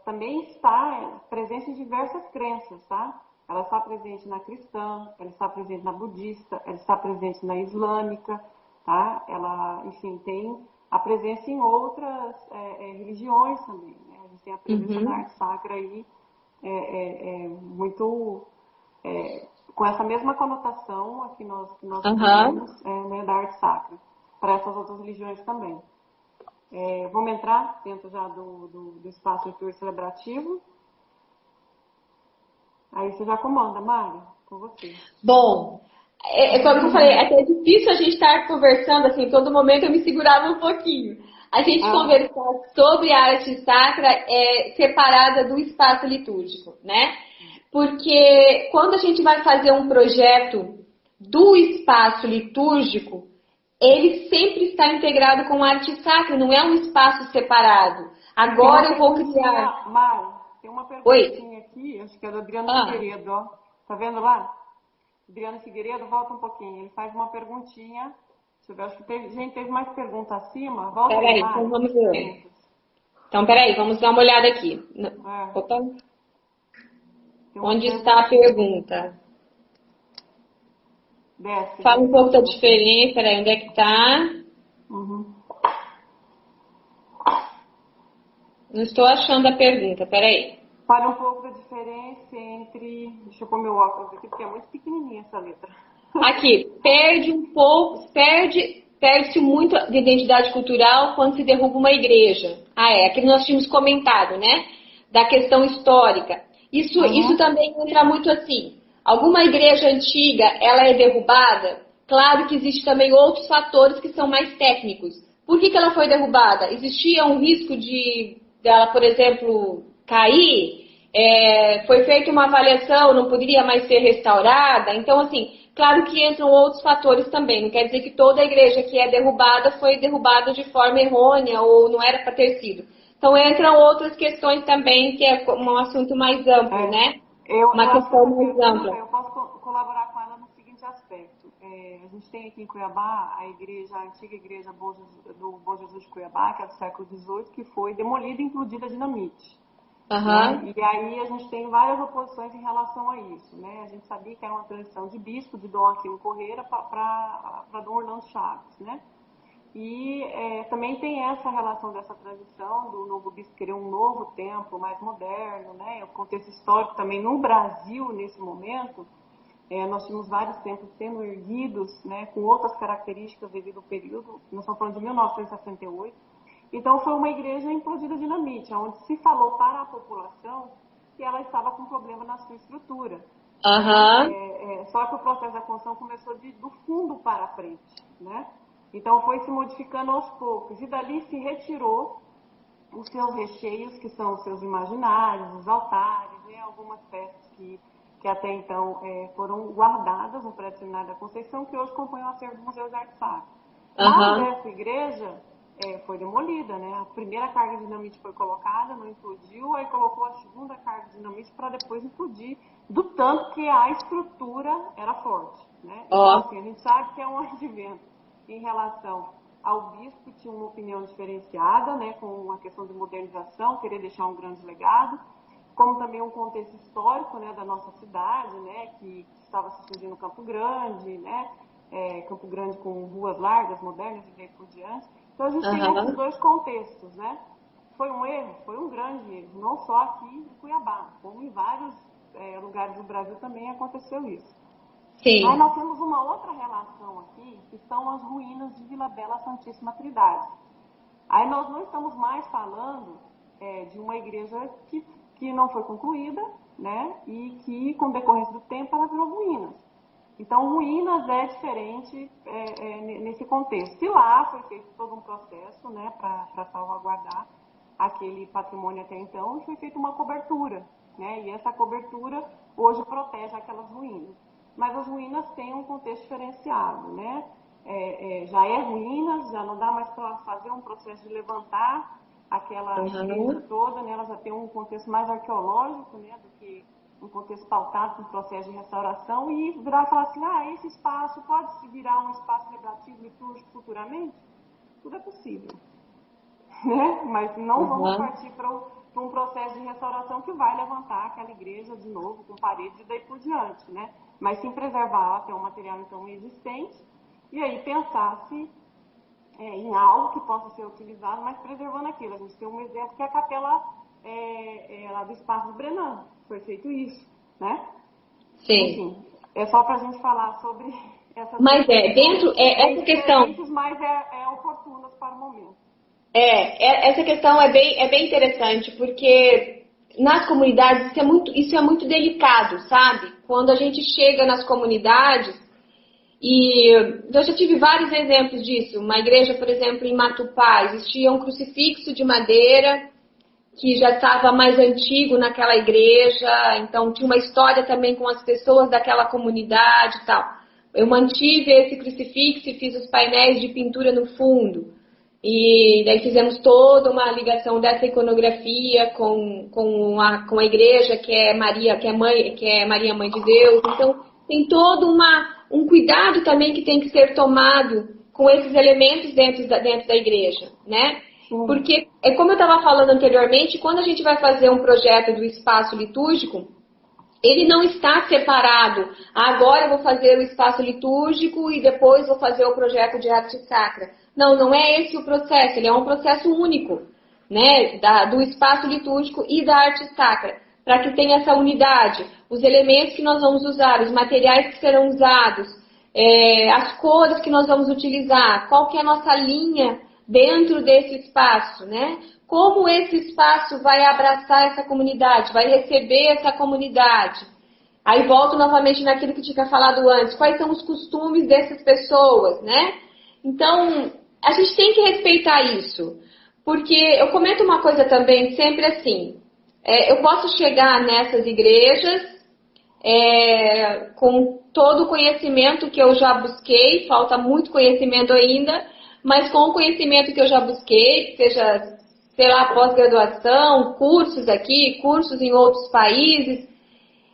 Speaker 2: também está presente em diversas crenças, tá? Ela está presente na cristã, ela está presente na budista, ela está presente na islâmica, tá? Ela, enfim, tem a presença em outras religiões também, né? A gente tem a presença da arte sacra aí muito... com essa mesma conotação a que nós temos, né, da arte sacra, para essas outras religiões também. Vamos entrar dentro já do espaço litúrgico celebrativo. Aí você já comanda, Mari, com você.
Speaker 1: Bom, como eu falei, é até difícil a gente estar conversando, assim, todo momento eu me segurava um pouquinho. A gente conversar sobre a arte sacra separada do espaço litúrgico, né? Porque quando a gente vai fazer um projeto do espaço litúrgico, ele sempre está integrado com a arte sacra, não é um espaço separado. Agora eu vou criar...
Speaker 2: Mari, tem uma perguntinha aqui, acho que é do Adriano Figueiredo, ó. Tá vendo lá? Adriano Figueiredo, volta um pouquinho. Ele faz uma perguntinha. Deixa eu ver, acho que teve mais pergunta acima. Volta aí, Mari.
Speaker 1: Então vamos ver. Então, peraí, vamos dar uma olhada aqui. Opa. Onde está a pergunta?
Speaker 2: Desce.
Speaker 1: Fala um pouco da diferença, peraí, onde é que está? Não estou achando a pergunta, peraí.
Speaker 2: Fale um pouco da diferença entre... Deixa eu pôr meu óculos aqui, porque é muito pequenininha essa letra.
Speaker 1: Aqui, perde-se muito de identidade cultural quando se derruba uma igreja. Aquilo nós tínhamos comentado, né? Da questão histórica. Isso também entra muito assim. Alguma igreja antiga, ela é derrubada? Claro que existe também outros fatores que são mais técnicos. Por que ela foi derrubada? Existia um risco dela, por exemplo, cair? Foi feita uma avaliação, não poderia mais ser restaurada? Então, assim, claro que entram outros fatores também. Não quer dizer que toda igreja que é derrubada foi derrubada de forma errônea ou não era para ter sido. Então, entram outras questões também, que é um assunto mais amplo, né? Uma questão mais ampla.
Speaker 2: Eu posso colaborar com ela no seguinte aspecto. A gente tem aqui em Cuiabá a antiga igreja do Bom Jesus de Cuiabá, que é do século XVIII, que foi demolida e implodida a dinamite. Né? E aí a gente tem várias oposições em relação a isso. Né? A gente sabia que era uma transição de bispo, de Dom Aquino Correia para Dom Orlando Chaves, né? E também tem essa relação dessa transição do novo bispo querer um novo templo mais moderno, né? O contexto histórico também no Brasil, nesse momento, Nós tínhamos vários templos sendo erguidos, né, com outras características devido ao período. Nós estamos falando de 1968. Então, foi uma igreja implodida dinamite, onde se falou para a população que ela estava com problema na sua estrutura. Só que o processo da construção começou do fundo para a frente, né? Então, foi se modificando aos poucos. E dali se retirou os seus recheios, que são os seus imaginários, os altares, né, algumas peças que até então foram guardadas no prédio seminário da Conceição, que hoje compõem o acervo do Museu de Arte Sacra. Mas essa igreja foi demolida, né? A primeira carga de dinamite foi colocada, não implodiu, aí colocou a segunda carga de dinamite para depois implodir, do tanto que a estrutura era forte, né? Então, assim, a gente sabe que é um advento em relação ao bispo, que tinha uma opinião diferenciada, né, com a questão de modernização, querer deixar um grande legado, como também um contexto histórico, né, da nossa cidade, né, que estava se surgindo Campo Grande, né, Campo Grande com ruas largas, modernas e daí por diante. Então a gente tem esses dois contextos, né? Foi um erro? Foi um grande erro, não só aqui em Cuiabá, como em vários lugares do Brasil também aconteceu isso.
Speaker 1: Sim.
Speaker 2: Aí nós temos uma outra relação aqui, que são as ruínas de Vila Bela Santíssima Trindade. Aí nós não estamos mais falando de uma igreja que não foi concluída, né? E que, com decorrência do tempo, ela virou ruínas. Então, ruínas é diferente nesse contexto. Se lá foi feito todo um processo, né, para salvaguardar aquele patrimônio até então, foi feita uma cobertura, né? E essa cobertura hoje protege aquelas ruínas. Mas as ruínas têm um contexto diferenciado, né? Já é ruínas, já não dá mais para fazer um processo de levantar aquela igreja toda, né? Ela já tem um contexto mais arqueológico, né, do que um contexto pautado no processo de restauração, e virar e falar assim, esse espaço pode se virar um espaço celebrativo litúrgico futuramente? Tudo é possível, né? Mas não vamos partir para um processo de restauração que vai levantar aquela igreja de novo com paredes e daí por diante, né? Mas sim preservar até o material então existente e aí pensar-se em algo que possa ser utilizado, mas preservando aquilo. A gente tem um exemplo que é a capela lá do Espaço do Brenan. Foi feito isso, né?
Speaker 1: Sim.
Speaker 2: Enfim, é só para a gente falar sobre essas
Speaker 1: mas essa questão,
Speaker 2: mas oportunas para o momento.
Speaker 1: Essa questão é bem interessante, porque nas comunidades isso é muito delicado, sabe? Quando a gente chega nas comunidades, e eu já tive vários exemplos disso. Uma igreja, por exemplo, em Matupá, existia um crucifixo de madeira que já estava mais antigo naquela igreja, então tinha uma história também com as pessoas daquela comunidade e tal. Eu mantive esse crucifixo e fiz os painéis de pintura no fundo. E daí fizemos toda uma ligação dessa iconografia com a igreja, que é Maria, Maria Mãe de Deus. Então tem todo um cuidado também que tem que ser tomado com esses elementos dentro da igreja, né? Porque, como eu estava falando anteriormente, quando a gente vai fazer um projeto do espaço litúrgico, ele não está separado. Agora eu vou fazer o espaço litúrgico e depois vou fazer o projeto de arte sacra. Não é esse o processo, ele é um processo único, né? Do espaço litúrgico e da arte sacra, para que tenha essa unidade, os elementos que nós vamos usar, os materiais que serão usados, as cores que nós vamos utilizar, qual que é a nossa linha dentro desse espaço, né? Como esse espaço vai abraçar essa comunidade, vai receber essa comunidade. Aí volto novamente naquilo que tinha falado antes, quais são os costumes dessas pessoas, né? Então, a gente tem que respeitar isso, porque eu comento uma coisa também sempre assim, eu posso chegar nessas igrejas com todo o conhecimento que eu já busquei, falta muito conhecimento ainda, mas com o conhecimento que eu já busquei, seja, sei lá, pós-graduação, cursos aqui, cursos em outros países,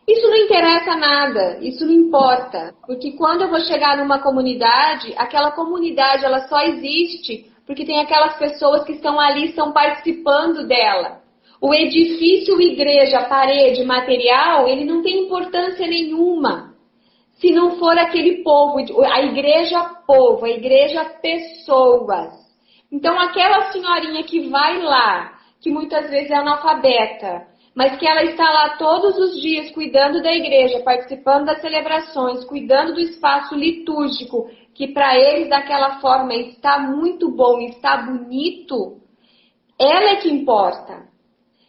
Speaker 1: isso não interessa nada, isso não importa, porque quando eu vou chegar numa comunidade, aquela comunidade ela só existe porque tem aquelas pessoas que estão ali, estão participando dela. O edifício, igreja, parede, material, ele não tem importância nenhuma. Se não for aquele povo, a igreja povo, a igreja pessoas. Então aquela senhorinha que vai lá, que muitas vezes é analfabeta, mas que ela está lá todos os dias cuidando da igreja, participando das celebrações, cuidando do espaço litúrgico, que para eles daquela forma está muito bom, está bonito, ela é que importa.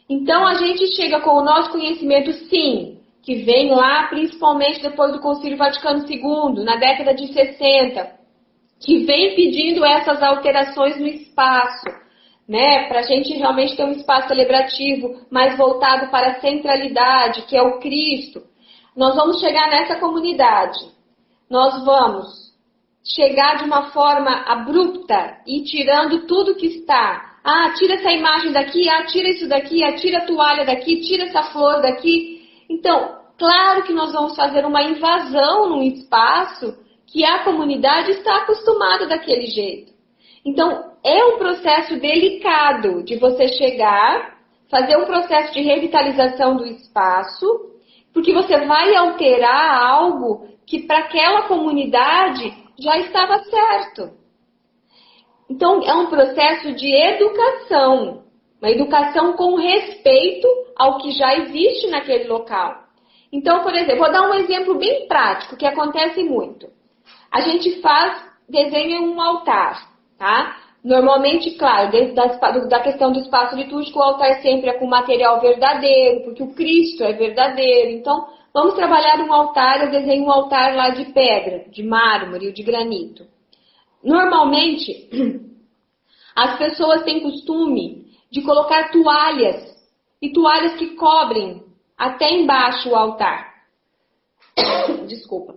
Speaker 1: Então a gente chega com o nosso conhecimento, sim, que vem lá principalmente depois do Concílio Vaticano II, na década de 60, que vem pedindo essas alterações no espaço, né, para a gente realmente ter um espaço celebrativo mais voltado para a centralidade, que é o Cristo. Nós vamos chegar nessa comunidade, nós vamos chegar de uma forma abrupta e tirando tudo que está. Ah, tira essa imagem daqui, ah, tira isso daqui, ah, tira a toalha daqui, tira essa flor daqui. Então, claro que nós vamos fazer uma invasão num espaço que a comunidade está acostumada daquele jeito. Então, é um processo delicado de você chegar, fazer um processo de revitalização do espaço, porque você vai alterar algo que para aquela comunidade já estava certo. Então, é um processo de educação, uma educação com respeito ao que já existe naquele local. Então, por exemplo, vou dar um exemplo bem prático, que acontece muito. A gente desenha um altar, tá? Normalmente, claro, dentro da questão do espaço litúrgico, o altar sempre é com material verdadeiro, porque o Cristo é verdadeiro. Então, vamos trabalhar um altar, eu desenho um altar lá de pedra, de mármore ou de granito. Normalmente, as pessoas têm costume de colocar toalhas, e toalhas que cobrem até embaixo o altar. Desculpa.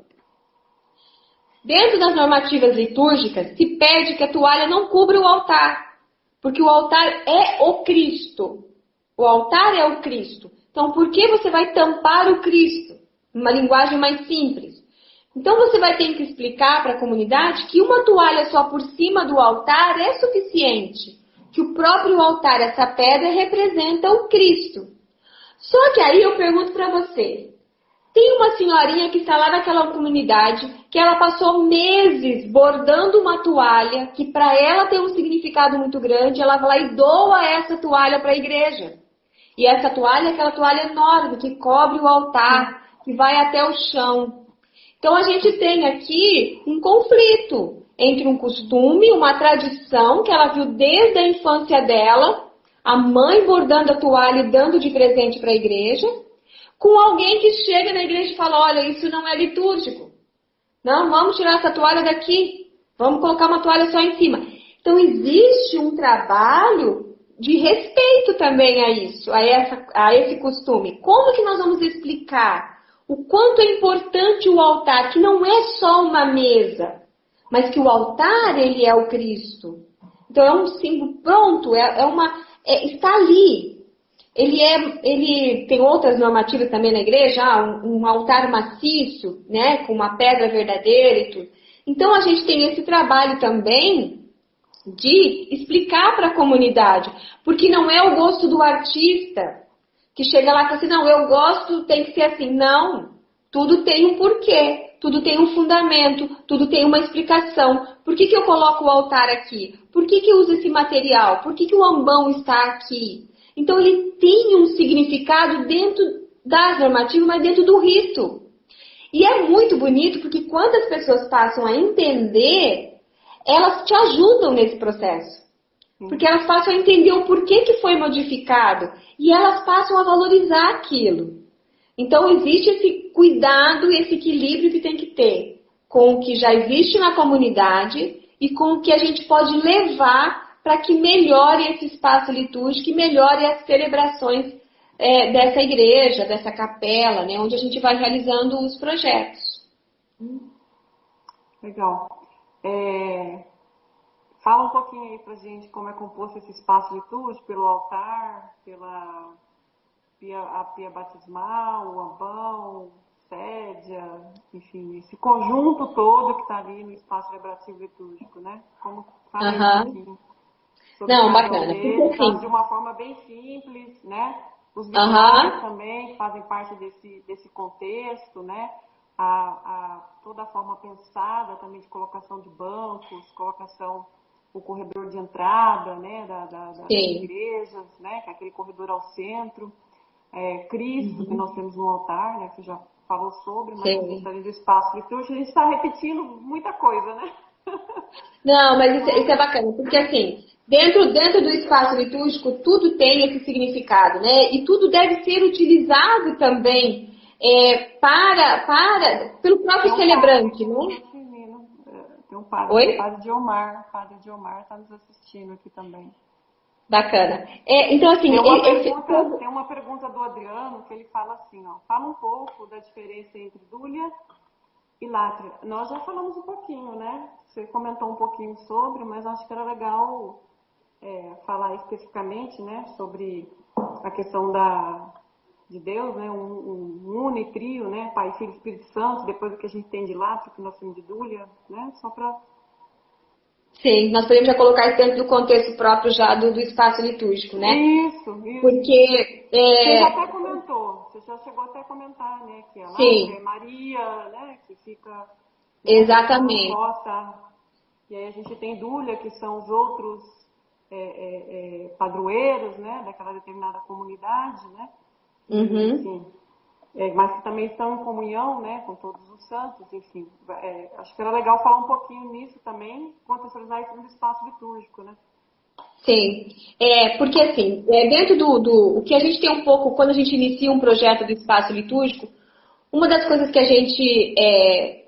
Speaker 1: Dentro das normativas litúrgicas, se pede que a toalha não cubra o altar, porque o altar é o Cristo. O altar é o Cristo. Então, por que você vai tampar o Cristo? Uma linguagem mais simples. Então, você vai ter que explicar para a comunidade que uma toalha só por cima do altar é suficiente. Que o próprio altar, essa pedra, representa o Cristo. Só que aí eu pergunto para você. Tem uma senhorinha que está lá naquela comunidade, que ela passou meses bordando uma toalha, que para ela tem um significado muito grande, ela vai lá e doa essa toalha para a igreja. E essa toalha é aquela toalha enorme, que cobre o altar, que vai até o chão. Então a gente tem aqui um conflito entre um costume, uma tradição que ela viu desde a infância dela, a mãe bordando a toalha e dando de presente para a igreja, com alguém que chega na igreja e fala, olha, isso não é litúrgico. Não, vamos tirar essa toalha daqui. Vamos colocar uma toalha só em cima. Então, existe um trabalho de respeito também a isso, a esse costume. Como que nós vamos explicar o quanto é importante o altar, que não é só uma mesa, mas que o altar, ele é o Cristo. Então, é um símbolo pronto, está ali. Ele tem outras normativas também na igreja, um altar maciço, né, com uma pedra verdadeira e tudo. Então a gente tem esse trabalho também de explicar para a comunidade, porque não é o gosto do artista que chega lá e fala assim, não, eu gosto, tem que ser assim. Não, tudo tem um porquê, tudo tem um fundamento, tudo tem uma explicação. Por que eu coloco o altar aqui? Por que eu uso esse material? Por que o ambão está aqui? Então, ele tem um significado dentro das normativas, mas dentro do rito. E é muito bonito, porque quando as pessoas passam a entender, elas te ajudam nesse processo. Porque elas passam a entender o porquê que foi modificado. E elas passam a valorizar aquilo. Então, existe esse cuidado, esse equilíbrio que tem que ter com o que já existe na comunidade e com o que a gente pode levar para que melhore esse espaço litúrgico e melhore as celebrações dessa igreja, dessa capela, né, onde a gente vai realizando os projetos.
Speaker 2: Legal. Fala um pouquinho aí pra gente como é composto esse espaço litúrgico, pelo altar, pela pia batismal, o ambão, sédia, enfim, esse conjunto todo que está ali no espaço celebrativo litúrgico, né? Como fala um pouquinho.
Speaker 1: Não, bacana.
Speaker 2: De uma forma bem simples, né? Os vigários também, que fazem parte desse contexto, né? Toda a forma pensada também de colocação de bancos, colocação, o corredor de entrada, né? Das igrejas, né? Que é aquele corredor ao centro. Cristo, que nós temos no altar, né? Que você já falou sobre, mas
Speaker 1: Sim.
Speaker 2: a gente está do espaço litúrgico, a gente está repetindo muita coisa, né?
Speaker 1: Não, mas isso é bacana, porque assim, dentro do espaço litúrgico, tudo tem esse significado, né? E tudo deve ser utilizado também pelo próprio celebrante, né?
Speaker 2: Tem um padre,
Speaker 1: Oi?
Speaker 2: o padre Diomar está nos assistindo aqui também.
Speaker 1: Bacana. Então, assim,
Speaker 2: tem uma pergunta do Adriano que ele fala assim, ó, fala um pouco da diferença entre dúlia e látria. Nós já falamos um pouquinho, né? Você comentou um pouquinho sobre, mas acho que era legal falar especificamente, né, sobre a questão de Deus, né, um unitrio, né, Pai, Filho e Espírito Santo, depois do que a gente tem de látria, que nós temos de dúlia, né, só para...
Speaker 1: Sim, nós podemos já colocar isso dentro do contexto próprio já do espaço litúrgico, né?
Speaker 2: Isso.
Speaker 1: Porque...
Speaker 2: Você já até comentou, você já chegou até a comentar, né, que a látria é Maria, né, que fica... Né,
Speaker 1: exatamente.
Speaker 2: E aí a gente tem dúlia, que são os outros padroeiros, né, daquela determinada comunidade, né?
Speaker 1: Uhum.
Speaker 2: Enfim, mas que também estão em comunhão, né, com todos os santos, enfim. Acho que era legal falar um pouquinho nisso também, contextualizar isso no espaço litúrgico, né?
Speaker 1: Sim, porque assim, dentro o que a gente tem um pouco, quando a gente inicia um projeto do espaço litúrgico, uma das coisas que a gente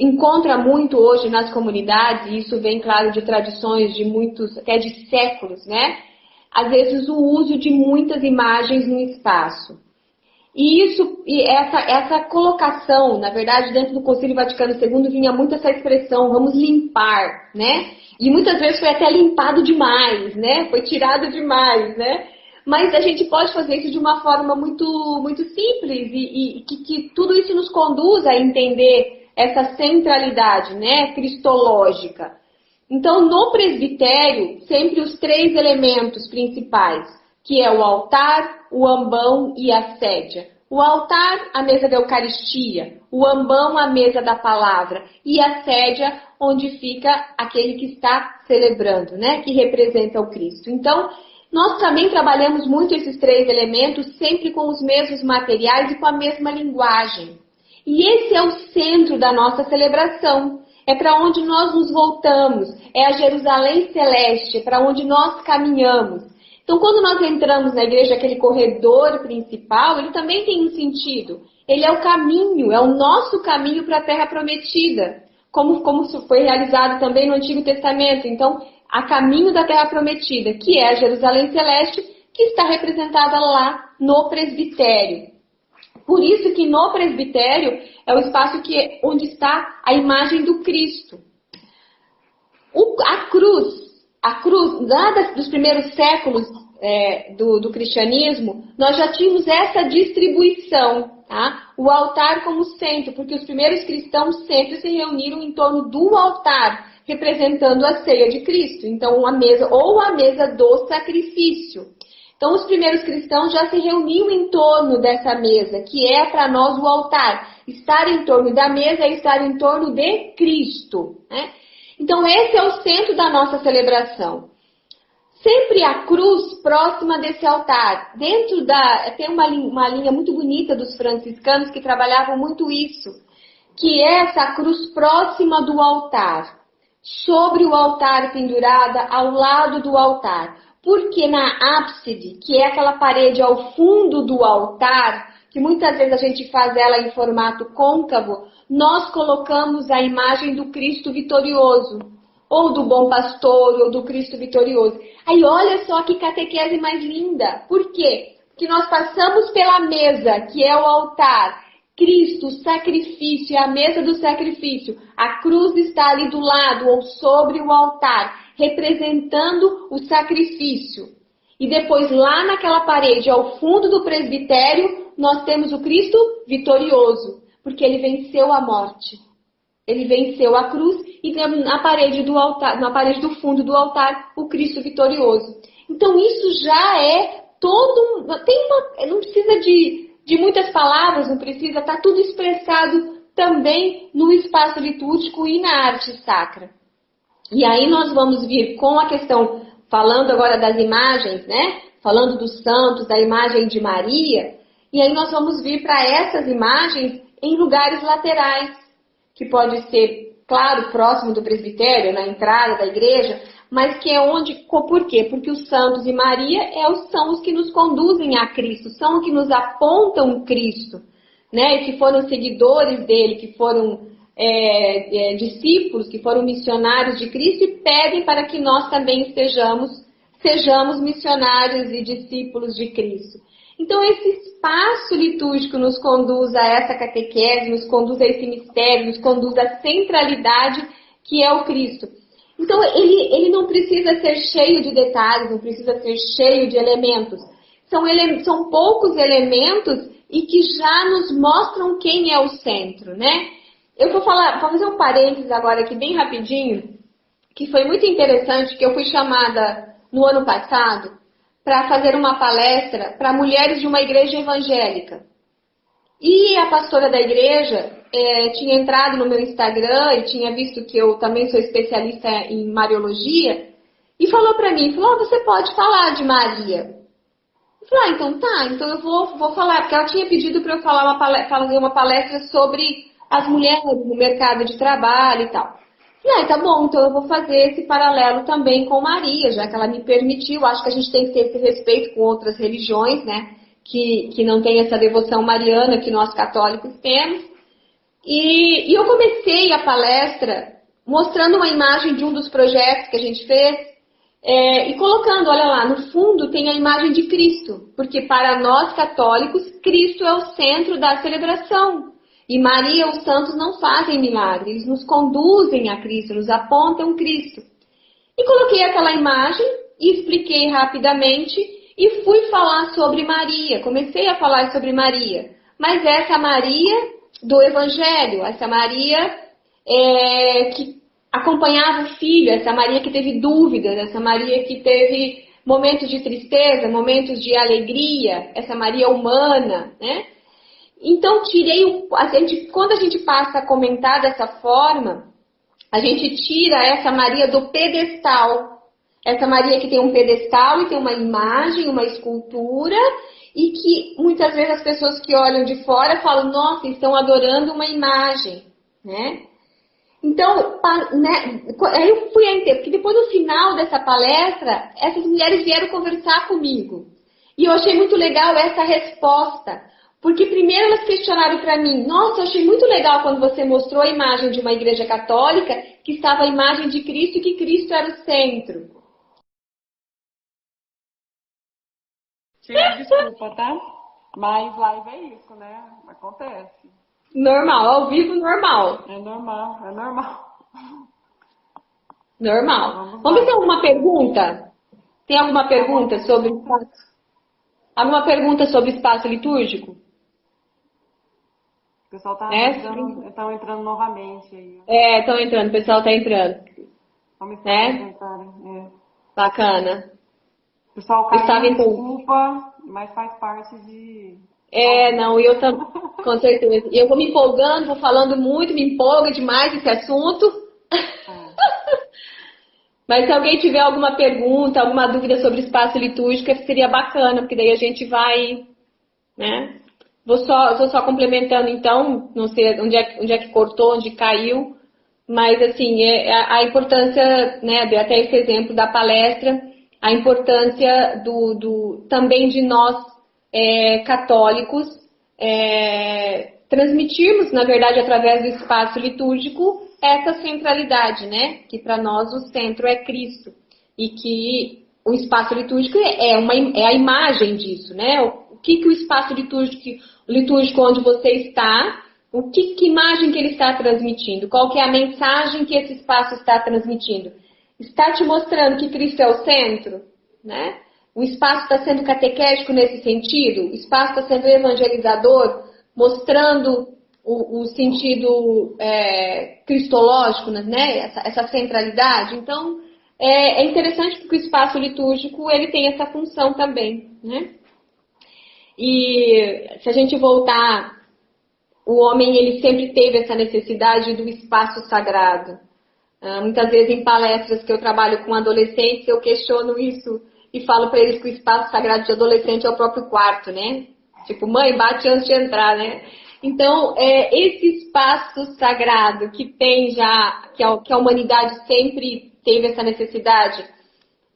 Speaker 1: encontra muito hoje nas comunidades, e isso vem, claro, de tradições de muitos, até de séculos, né? Às vezes o uso de muitas imagens no espaço. E essa colocação, na verdade, dentro do Concílio Vaticano II vinha muito essa expressão, vamos limpar, né? E muitas vezes foi até limpado demais, né? Foi tirado demais, né? Mas a gente pode fazer isso de uma forma muito, muito simples e que tudo isso nos conduz a entender essa centralidade, né? Cristológica. Então, no presbitério, sempre os 3 elementos principais, que é o altar, o ambão e a sédia. O altar, a mesa da Eucaristia. O ambão, a mesa da palavra. E a sédia, onde fica aquele que está celebrando, né? Que representa o Cristo. Então, nós também trabalhamos muito esses 3 elementos, sempre com os mesmos materiais e com a mesma linguagem. E esse é o centro da nossa celebração. É para onde nós nos voltamos. É a Jerusalém Celeste, para onde nós caminhamos. Então, quando nós entramos na igreja, aquele corredor principal, ele também tem um sentido. Ele é o caminho, é o nosso caminho para a Terra Prometida, como foi realizado também no Antigo Testamento. Então, a caminho da Terra Prometida, que é a Jerusalém Celeste, que está representada lá no presbitério. Por isso que no presbitério é o espaço onde está a imagem do Cristo. A cruz, lá dos primeiros séculos do cristianismo, nós já tínhamos essa distribuição, tá? O altar como centro, porque os primeiros cristãos sempre se reuniram em torno do altar, representando a ceia de Cristo. Então, a mesa do sacrifício. Então, os primeiros cristãos já se reuniam em torno dessa mesa, que é para nós o altar. Estar em torno da mesa é estar em torno de Cristo, né? Então, esse é o centro da nossa celebração. Sempre a cruz próxima desse altar. Tem uma linha muito bonita dos franciscanos que trabalhavam muito isso, que é essa cruz próxima do altar. Sobre o altar pendurada, ao lado do altar. Porque na ábside, que é aquela parede ao fundo do altar, que muitas vezes a gente faz ela em formato côncavo, nós colocamos a imagem do Cristo vitorioso, ou do bom pastor, ou do Cristo vitorioso. Aí olha só que catequese mais linda. Por quê? Porque nós passamos pela mesa, que é o altar, Cristo, o sacrifício, é a mesa do sacrifício. A cruz está ali do lado, ou sobre o altar, representando o sacrifício. E depois lá naquela parede, ao fundo do presbitério, nós temos o Cristo vitorioso, porque ele venceu a morte. Ele venceu a cruz e na parede do altar, na parede do fundo do altar, o Cristo vitorioso. Então isso já é não precisa de muitas palavras, não precisa, está tudo expressado também no espaço litúrgico e na arte sacra. E aí nós vamos vir com a questão, falando agora das imagens, né? Falando dos santos, da imagem de Maria, E aí nós vamos vir para essas imagens em lugares laterais, que pode ser, claro, próximo do presbitério, na entrada da igreja, mas que é onde, por quê? Porque os santos e Maria são os que nos conduzem a Cristo, são os que nos apontam Cristo, né? E que foram seguidores dele, que foram discípulos, que foram missionários de Cristo e pedem para que nós também sejamos missionários e discípulos de Cristo. Então, esse espaço litúrgico nos conduz a essa catequese, nos conduz a esse mistério, nos conduz à centralidade que é o Cristo. Então, ele não precisa ser cheio de detalhes, não precisa ser cheio de elementos. São poucos elementos e que já nos mostram quem é o centro, né? Eu vou fazer um parênteses agora aqui bem rapidinho, que foi muito interessante, que eu fui chamada no ano passado para fazer uma palestra para mulheres de uma igreja evangélica. E a pastora da igreja tinha entrado no meu Instagram e tinha visto que eu também sou especialista em Mariologia e falou para mim, você pode falar de Maria. Eu falei, então tá, então eu vou falar, porque ela tinha pedido para eu fazer uma palestra sobre as mulheres no mercado de trabalho e tal. E tá bom, então eu vou fazer esse paralelo também com Maria, já que ela me permitiu. Acho que a gente tem que ter esse respeito com outras religiões, né? Que não tem essa devoção mariana que nós católicos temos. E eu comecei a palestra mostrando uma imagem de um dos projetos que a gente fez e colocando, olha lá, no fundo tem a imagem de Cristo, porque para nós católicos, Cristo é o centro da celebração. E Maria, os santos não fazem milagres, eles nos conduzem a Cristo, nos apontam Cristo. E coloquei aquela imagem e expliquei rapidamente e fui falar sobre Maria. Comecei a falar sobre Maria. Mas essa Maria do Evangelho, essa Maria que acompanhava o filho, essa Maria que teve dúvidas, essa Maria que teve momentos de tristeza, momentos de alegria, essa Maria humana, né? Então, quando a gente passa a comentar dessa forma, a gente tira essa Maria do pedestal. Essa Maria que tem um pedestal e tem uma imagem, uma escultura, e que muitas vezes as pessoas que olham de fora falam, nossa, estão adorando uma imagem, né? Então, aí eu fui entender, porque depois no final dessa palestra, essas mulheres vieram conversar comigo. E eu achei muito legal essa resposta. Porque primeiro elas questionaram para mim, nossa, eu achei muito legal quando você mostrou a imagem de uma igreja católica, que estava a imagem de Cristo e que Cristo era o centro.
Speaker 2: Desculpa, tá? Mas live é isso, né? Acontece.
Speaker 1: Normal, ao vivo normal.
Speaker 2: É normal, é normal.
Speaker 1: Normal. Vamos ver se tem alguma pergunta? Tem alguma pergunta sobre espaço? Alguma pergunta sobre espaço litúrgico?
Speaker 2: O pessoal estão entrando novamente aí.
Speaker 1: Estão entrando, o pessoal está entrando.
Speaker 2: Vamos entrarem.
Speaker 1: Bacana.
Speaker 2: O pessoal caiu, desculpa, mas faz parte de...
Speaker 1: não, eu também, com certeza. E eu vou me empolgando, vou falando muito, me empolga demais esse assunto. Mas se alguém tiver alguma pergunta, alguma dúvida sobre espaço litúrgico, seria bacana, porque daí a gente vai, né? Vou só complementando então, não sei onde é que cortou, onde caiu, mas assim, a importância, né, dei até esse exemplo da palestra, a importância também de nós católicos transmitirmos, na verdade, através do espaço litúrgico, essa centralidade, né? Que para nós o centro é Cristo e que o espaço litúrgico é a imagem disso, né? O que o espaço litúrgico onde você está, que imagem que ele está transmitindo? Qual que é a mensagem que esse espaço está transmitindo? Está te mostrando que Cristo é o centro, né? O espaço está sendo catequético nesse sentido? O espaço está sendo evangelizador, mostrando o sentido cristológico, né? Essa centralidade. Então, é interessante porque o espaço litúrgico ele tem essa função também, né? E se a gente voltar, o homem ele sempre teve essa necessidade do espaço sagrado. Muitas vezes em palestras que eu trabalho com adolescentes, eu questiono isso e falo para eles que o espaço sagrado de adolescente é o próprio quarto, né? Tipo, mãe, bate antes de entrar, né? Então, esse espaço sagrado que tem já, que a humanidade sempre teve essa necessidade,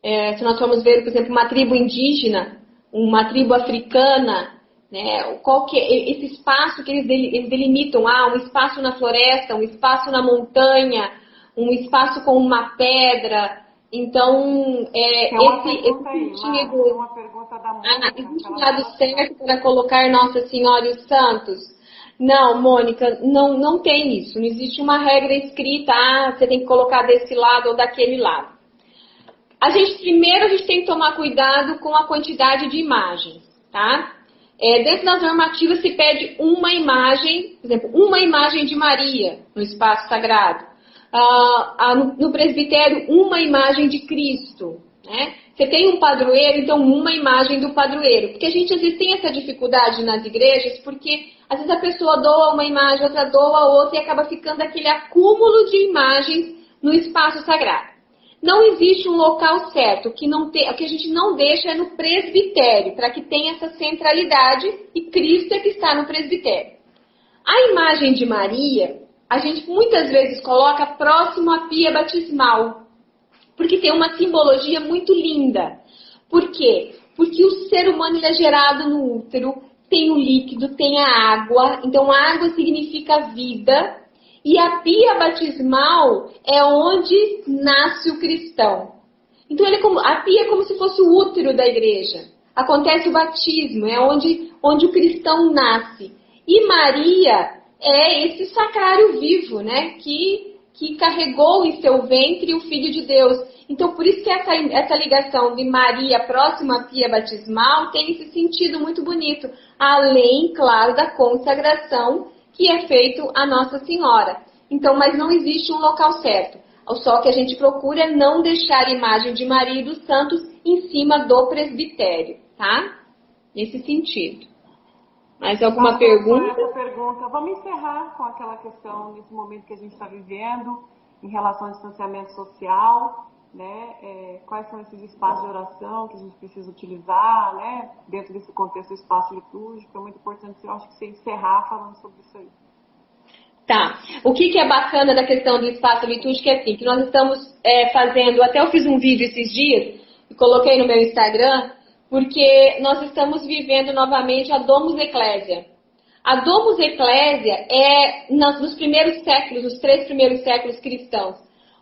Speaker 1: se nós formos ver, por exemplo, uma tribo indígena, uma tribo africana, né, qual que é esse espaço que eles delimitam? Um espaço na floresta, um espaço na montanha, um espaço com uma pedra. Então,
Speaker 2: esse sentido... Tem uma pergunta da Mônica.
Speaker 1: Existe um lado certo para colocar Nossa Senhora e os santos? Não, Mônica, não tem isso. Não existe uma regra escrita, você tem que colocar desse lado ou daquele lado. Primeiro a gente tem que tomar cuidado com a quantidade de imagens, tá? Dentro das normativas se pede uma imagem, por exemplo, uma imagem de Maria no espaço sagrado. No presbitério, uma imagem de Cristo, né? Você tem um padroeiro, então uma imagem do padroeiro. Porque a gente às vezes tem essa dificuldade nas igrejas, porque às vezes a pessoa doa uma imagem, outra doa outra e acaba ficando aquele acúmulo de imagens no espaço sagrado. Não existe um local certo, o que a gente não deixa é no presbitério, para que tenha essa centralidade, e Cristo é que está no presbitério. A imagem de Maria, a gente muitas vezes coloca próximo à pia batismal, porque tem uma simbologia muito linda. Por quê? Porque o ser humano ele é gerado no útero, tem o líquido, tem a água, então a água significa vida, e a pia batismal é onde nasce o cristão. Então a pia é como se fosse o útero da igreja. Acontece o batismo, é onde o cristão nasce. E Maria é esse sacrário vivo, né? Que carregou em seu ventre o Filho de Deus. Então, por isso que essa ligação de Maria próxima à pia batismal tem esse sentido muito bonito. Além, claro, da consagração que é feito a Nossa Senhora. Então, mas não existe um local certo. Só que a gente procura não deixar a imagem de Maria e dos santos em cima do presbitério, tá? Nesse sentido. Mais alguma pergunta?
Speaker 2: Essa pergunta. Vamos encerrar com aquela questão nesse momento que a gente está vivendo em relação ao distanciamento social, né? Quais são esses espaços de oração que a gente precisa utilizar, né? Dentro desse contexto do espaço litúrgico. É muito importante, eu acho que você encerrar falando sobre isso aí.
Speaker 1: Tá. O que é bacana da questão do espaço litúrgico é assim, que nós estamos fazendo, até eu fiz um vídeo esses dias e coloquei no meu Instagram, porque nós estamos vivendo novamente a Domus Ecclesia. A Domus Ecclesia nos primeiros séculos, os 3 primeiros séculos cristãos,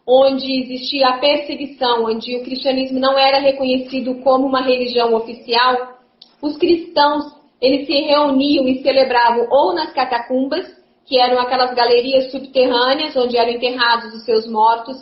Speaker 1: onde existia a perseguição, onde o cristianismo não era reconhecido como uma religião oficial, os cristãos, eles se reuniam e celebravam ou nas catacumbas, que eram aquelas galerias subterrâneas, onde eram enterrados os seus mortos,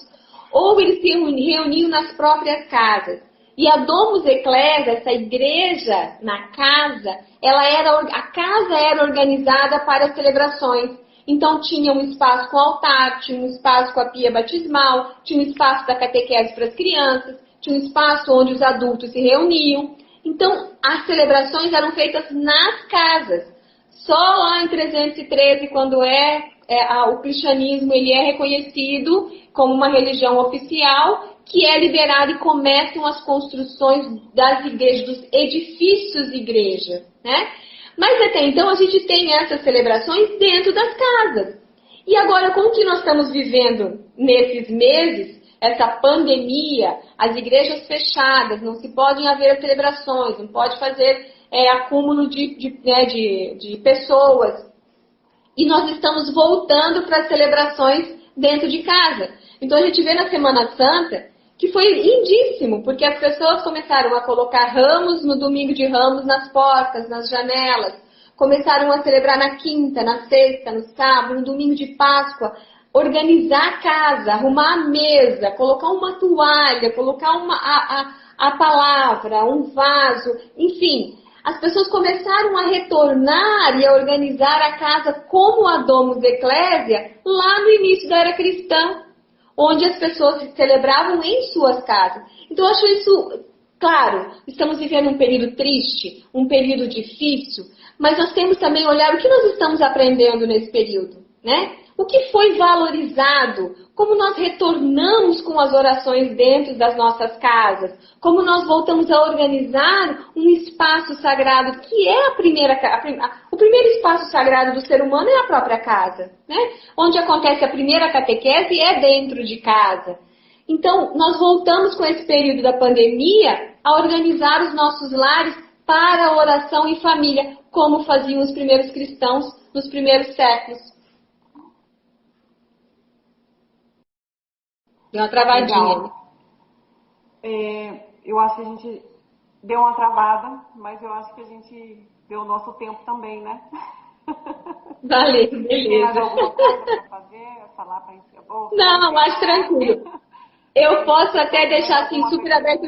Speaker 1: ou eles se reuniam nas próprias casas. E a Domus Ecclesia, essa igreja na casa, a casa era organizada para as celebrações. Então tinha um espaço com altar, tinha um espaço com a pia batismal, tinha um espaço da catequese para as crianças, tinha um espaço onde os adultos se reuniam. Então as celebrações eram feitas nas casas. Só lá em 313, quando o cristianismo ele é reconhecido como uma religião oficial, que é liberado e começam as construções das igrejas, dos edifícios de igreja, né? Mas até então a gente tem essas celebrações dentro das casas. E agora, como que nós estamos vivendo nesses meses, essa pandemia, as igrejas fechadas, não se podem haver celebrações, não pode fazer acúmulo de pessoas. E nós estamos voltando para as celebrações dentro de casa. Então a gente vê na Semana Santa que foi lindíssimo, porque as pessoas começaram a colocar ramos no domingo de Ramos nas portas, nas janelas, começaram a celebrar na quinta, na sexta, no sábado, no domingo de Páscoa, organizar a casa, arrumar a mesa, colocar uma toalha, colocar a palavra, um vaso, enfim. As pessoas começaram a retornar e a organizar a casa como a Domus Ecclesia lá no início da era cristã, onde as pessoas se celebravam em suas casas. Então eu acho isso, claro, estamos vivendo um período triste, um período difícil, mas nós temos também olhar o que nós estamos aprendendo nesse período, né? o que foi valorizado, como nós retornamos com as orações dentro das nossas casas, como nós voltamos a organizar um espaço sagrado, que é o primeiro espaço sagrado do ser humano é a própria casa, né? Onde acontece a primeira catequese é dentro de casa. Então, nós voltamos com esse período da pandemia a organizar os nossos lares para a oração em família, como faziam os primeiros cristãos nos primeiros séculos. Deu uma travadinha.
Speaker 2: Legal. Eu acho que a gente deu uma travada, mas eu acho que a gente deu o nosso tempo também, né?
Speaker 1: Valeu,
Speaker 2: Tem mais
Speaker 1: beleza.
Speaker 2: alguma coisa para fazer? Falar para encerrar?
Speaker 1: Não, acho tranquilo. Eu posso até deixar assim super aberto.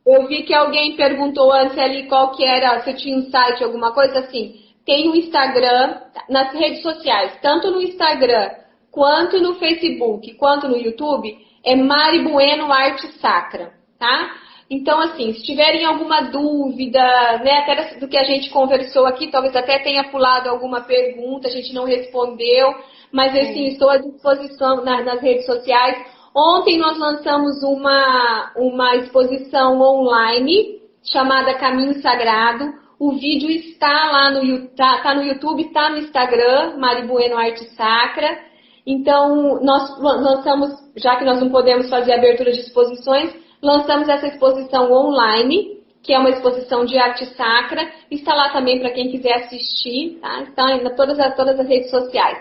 Speaker 1: Eu vi que alguém perguntou antes ali qual que era, se eu tinha um site, alguma coisa assim. Tem o Instagram, nas redes sociais, tanto no Instagram, quanto no Facebook, quanto no YouTube, é Mari Bueno Arte Sacra, tá? Então, assim, se tiverem alguma dúvida, né, até do que a gente conversou aqui, talvez até tenha pulado alguma pergunta, a gente não respondeu, mas assim, estou à disposição nas redes sociais. Ontem nós lançamos uma exposição online chamada Caminho Sagrado. O vídeo está lá tá no YouTube, está no Instagram, Mari Bueno Arte Sacra. Então, nós lançamos, já que nós não podemos fazer abertura de exposições, lançamos essa exposição online, que é uma exposição de arte sacra. Está lá também para quem quiser assistir, tá? Está em todas as redes sociais.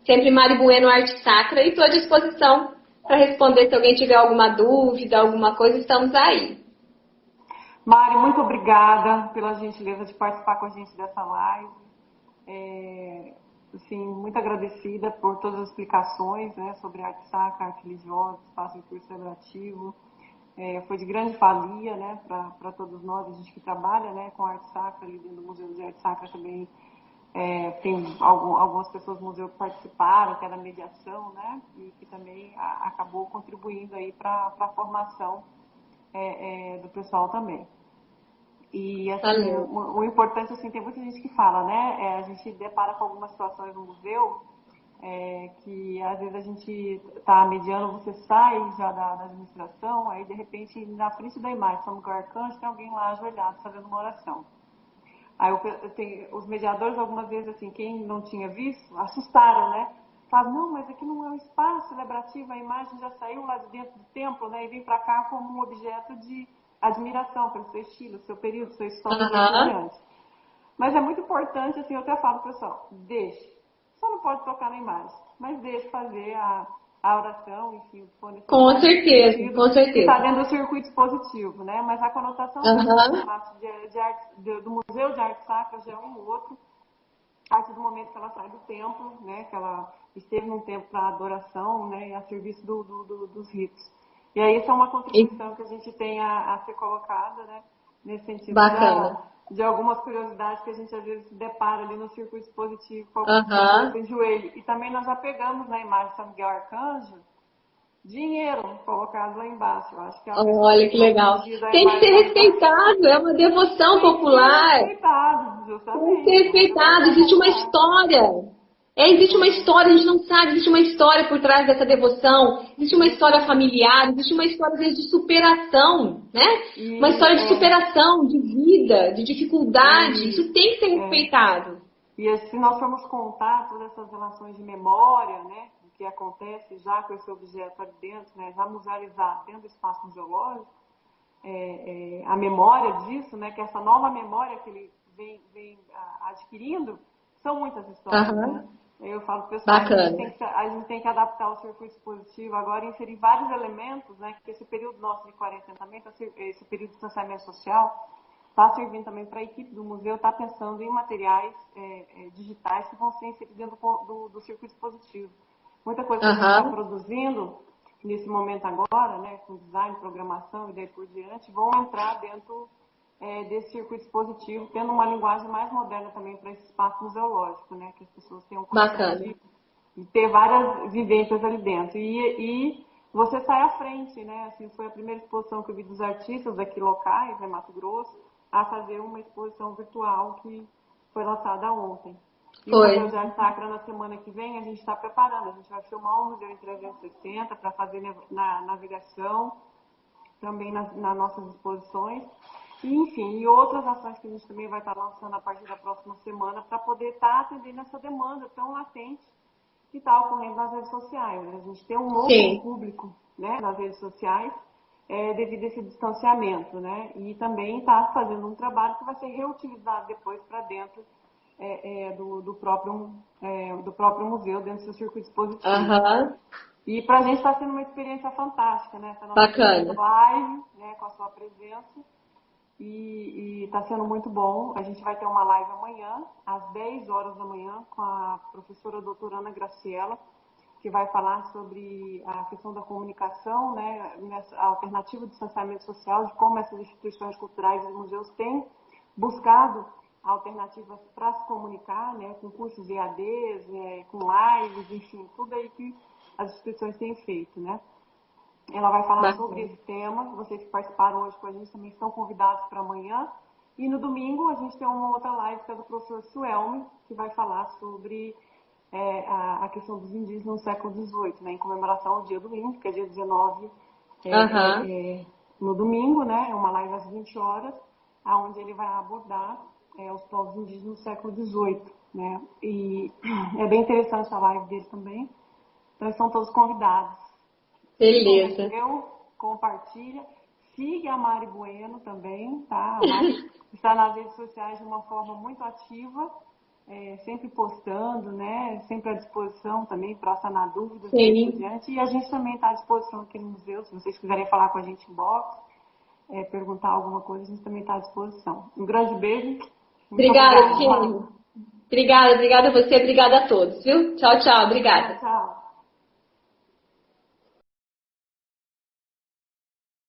Speaker 1: Sempre Mari Bueno Arte Sacra, e estou à disposição para responder se alguém tiver alguma dúvida, alguma coisa, estamos aí.
Speaker 2: Mari, muito obrigada pela gentileza de participar com a gente dessa live. Assim, muito agradecida por todas as explicações, né, sobre arte sacra, arte religiosa, espaço de curso celebrativo. Foi de grande valia, né, para todos nós, a gente que trabalha, né, com arte sacra, ali dentro do Museu de Arte Sacra também. Tem algumas pessoas do museu que participaram, que era mediação, né, e que também acabou contribuindo aí para a formação do pessoal também. E assim, o importante, assim, tem muita gente que fala, né, a gente depara com algumas situações no museu que às vezes a gente está mediando, você sai já da administração, aí de repente na frente da imagem, São Miguel Arcanjo, tem alguém lá ajoelhado fazendo uma oração. Aí os mediadores, algumas vezes, assim, quem não tinha visto, assustaram, né? Falaram, não, mas aqui não é um espaço celebrativo, a imagem já saiu lá de dentro do templo, né? E vem para cá como um objeto de admiração pelo seu estilo, seu período, sua história e por diante. Mas é muito importante, assim, eu até falo, pessoal, deixe. Só não pode tocar na imagem, mas deixe fazer a oração, enfim, o que for necessário.
Speaker 1: Com certeza, com certeza.
Speaker 2: Está dentro do circuito expositivo, né? Mas a conotação do espaço do Museu de Arte Sacra já é um outro, a partir do momento que ela sai do templo, né? Que ela esteve num templo para adoração, né? E a serviço dos ritos. E aí essa é uma contribuição que a gente tem a ser colocada, né? Nesse sentido de algumas curiosidades que a gente às vezes se depara ali no circuito expositivo, com algumas de joelho. E também nós já pegamos na imagem de São Miguel Arcanjo dinheiro colocado lá embaixo. Eu acho que
Speaker 1: olha que legal. Tem que ser respeitado, é uma devoção popular.
Speaker 2: Tem que ser respeitado, justamente.
Speaker 1: Tem que ser respeitado, existe uma história. Existe uma história, a gente não sabe, existe uma história por trás dessa devoção, existe uma história familiar, existe uma história às vezes, de superação, né? Uma história de superação, de vida, de dificuldade, isso tem que ser respeitado.
Speaker 2: E se nós formos contar todas essas relações de memória, né, o que acontece já com esse objeto ali dentro, né, já musealizado dentro do espaço museológico, a memória disso, né, que essa nova memória que ele vem adquirindo, são muitas histórias, né? Eu falo pro pessoal, a gente tem que adaptar o circuito expositivo agora e inserir vários elementos, né? Que esse período nosso de quarentenamento, esse período de distanciamento social, está servindo também para a equipe do museu estar pensando em materiais digitais que vão ser inseridos dentro do circuito expositivo. Muita coisa que a gente está produzindo nesse momento agora, né? Com design, programação e daí por diante, vão entrar dentro desse circuito expositivo, tendo uma linguagem mais moderna também para esse espaço museológico, né? Que as pessoas tenham condição de ter várias vivências ali dentro. E você sai à frente, né? Assim, foi a primeira exposição que eu vi dos artistas aqui locais, né, Mato Grosso, a fazer uma exposição virtual que foi lançada ontem. E o
Speaker 1: Foi.
Speaker 2: Museu de Arte Sacra, na semana que vem, a gente está preparando. A gente vai filmar o museu em 360 para fazer na navegação, também nas nossas exposições. E, enfim, e outras ações que a gente também vai estar lançando a partir da próxima semana para poder estar atendendo essa demanda tão latente que está ocorrendo nas redes sociais. A gente tem um novo público, né, nas redes sociais, devido a esse distanciamento, né? E também está fazendo um trabalho que vai ser reutilizado depois para dentro do próprio museu, dentro do seu circuito expositivo.
Speaker 1: Aham.
Speaker 2: E para a gente está sendo uma experiência fantástica, né? Essa nossa
Speaker 1: Bacana.
Speaker 2: live, né, com a sua presença. E está sendo muito bom. A gente vai ter uma live amanhã, às 10 horas da manhã, com a professora doutora Ana Graciela, que vai falar sobre a questão da comunicação, né, a alternativa do distanciamento social, de como essas instituições culturais e museus têm buscado alternativas para se comunicar, né, com cursos EADs, com lives, enfim, tudo aí que as instituições têm feito, né. Ela vai falar sobre esse tema. Vocês que participaram hoje com a gente também estão convidados para amanhã. E no domingo a gente tem uma outra live que é do professor Suelme, que vai falar sobre a questão dos indígenas no século XVIII, né, em comemoração ao Dia do Índio, que é dia 19 no domingo, né, é uma live às 20 horas, onde ele vai abordar os povos indígenas no século XVIII. Né, e é bem interessante a live dele também. Então, eles são todos convidados.
Speaker 1: Beleza.
Speaker 2: Compartilha. Siga a Mari Bueno também, tá? A Mari está nas redes sociais de uma forma muito ativa, sempre postando, né? Sempre à disposição também para sanar dúvidas e assim por diante. E a gente também está à disposição aqui no museu, se vocês quiserem falar com a gente em box, perguntar alguma coisa, a gente também está à disposição. Um grande beijo.
Speaker 1: Obrigada, Virginia. Obrigada a você, obrigada a todos, viu? Tchau, tchau, obrigada.
Speaker 2: Tchau.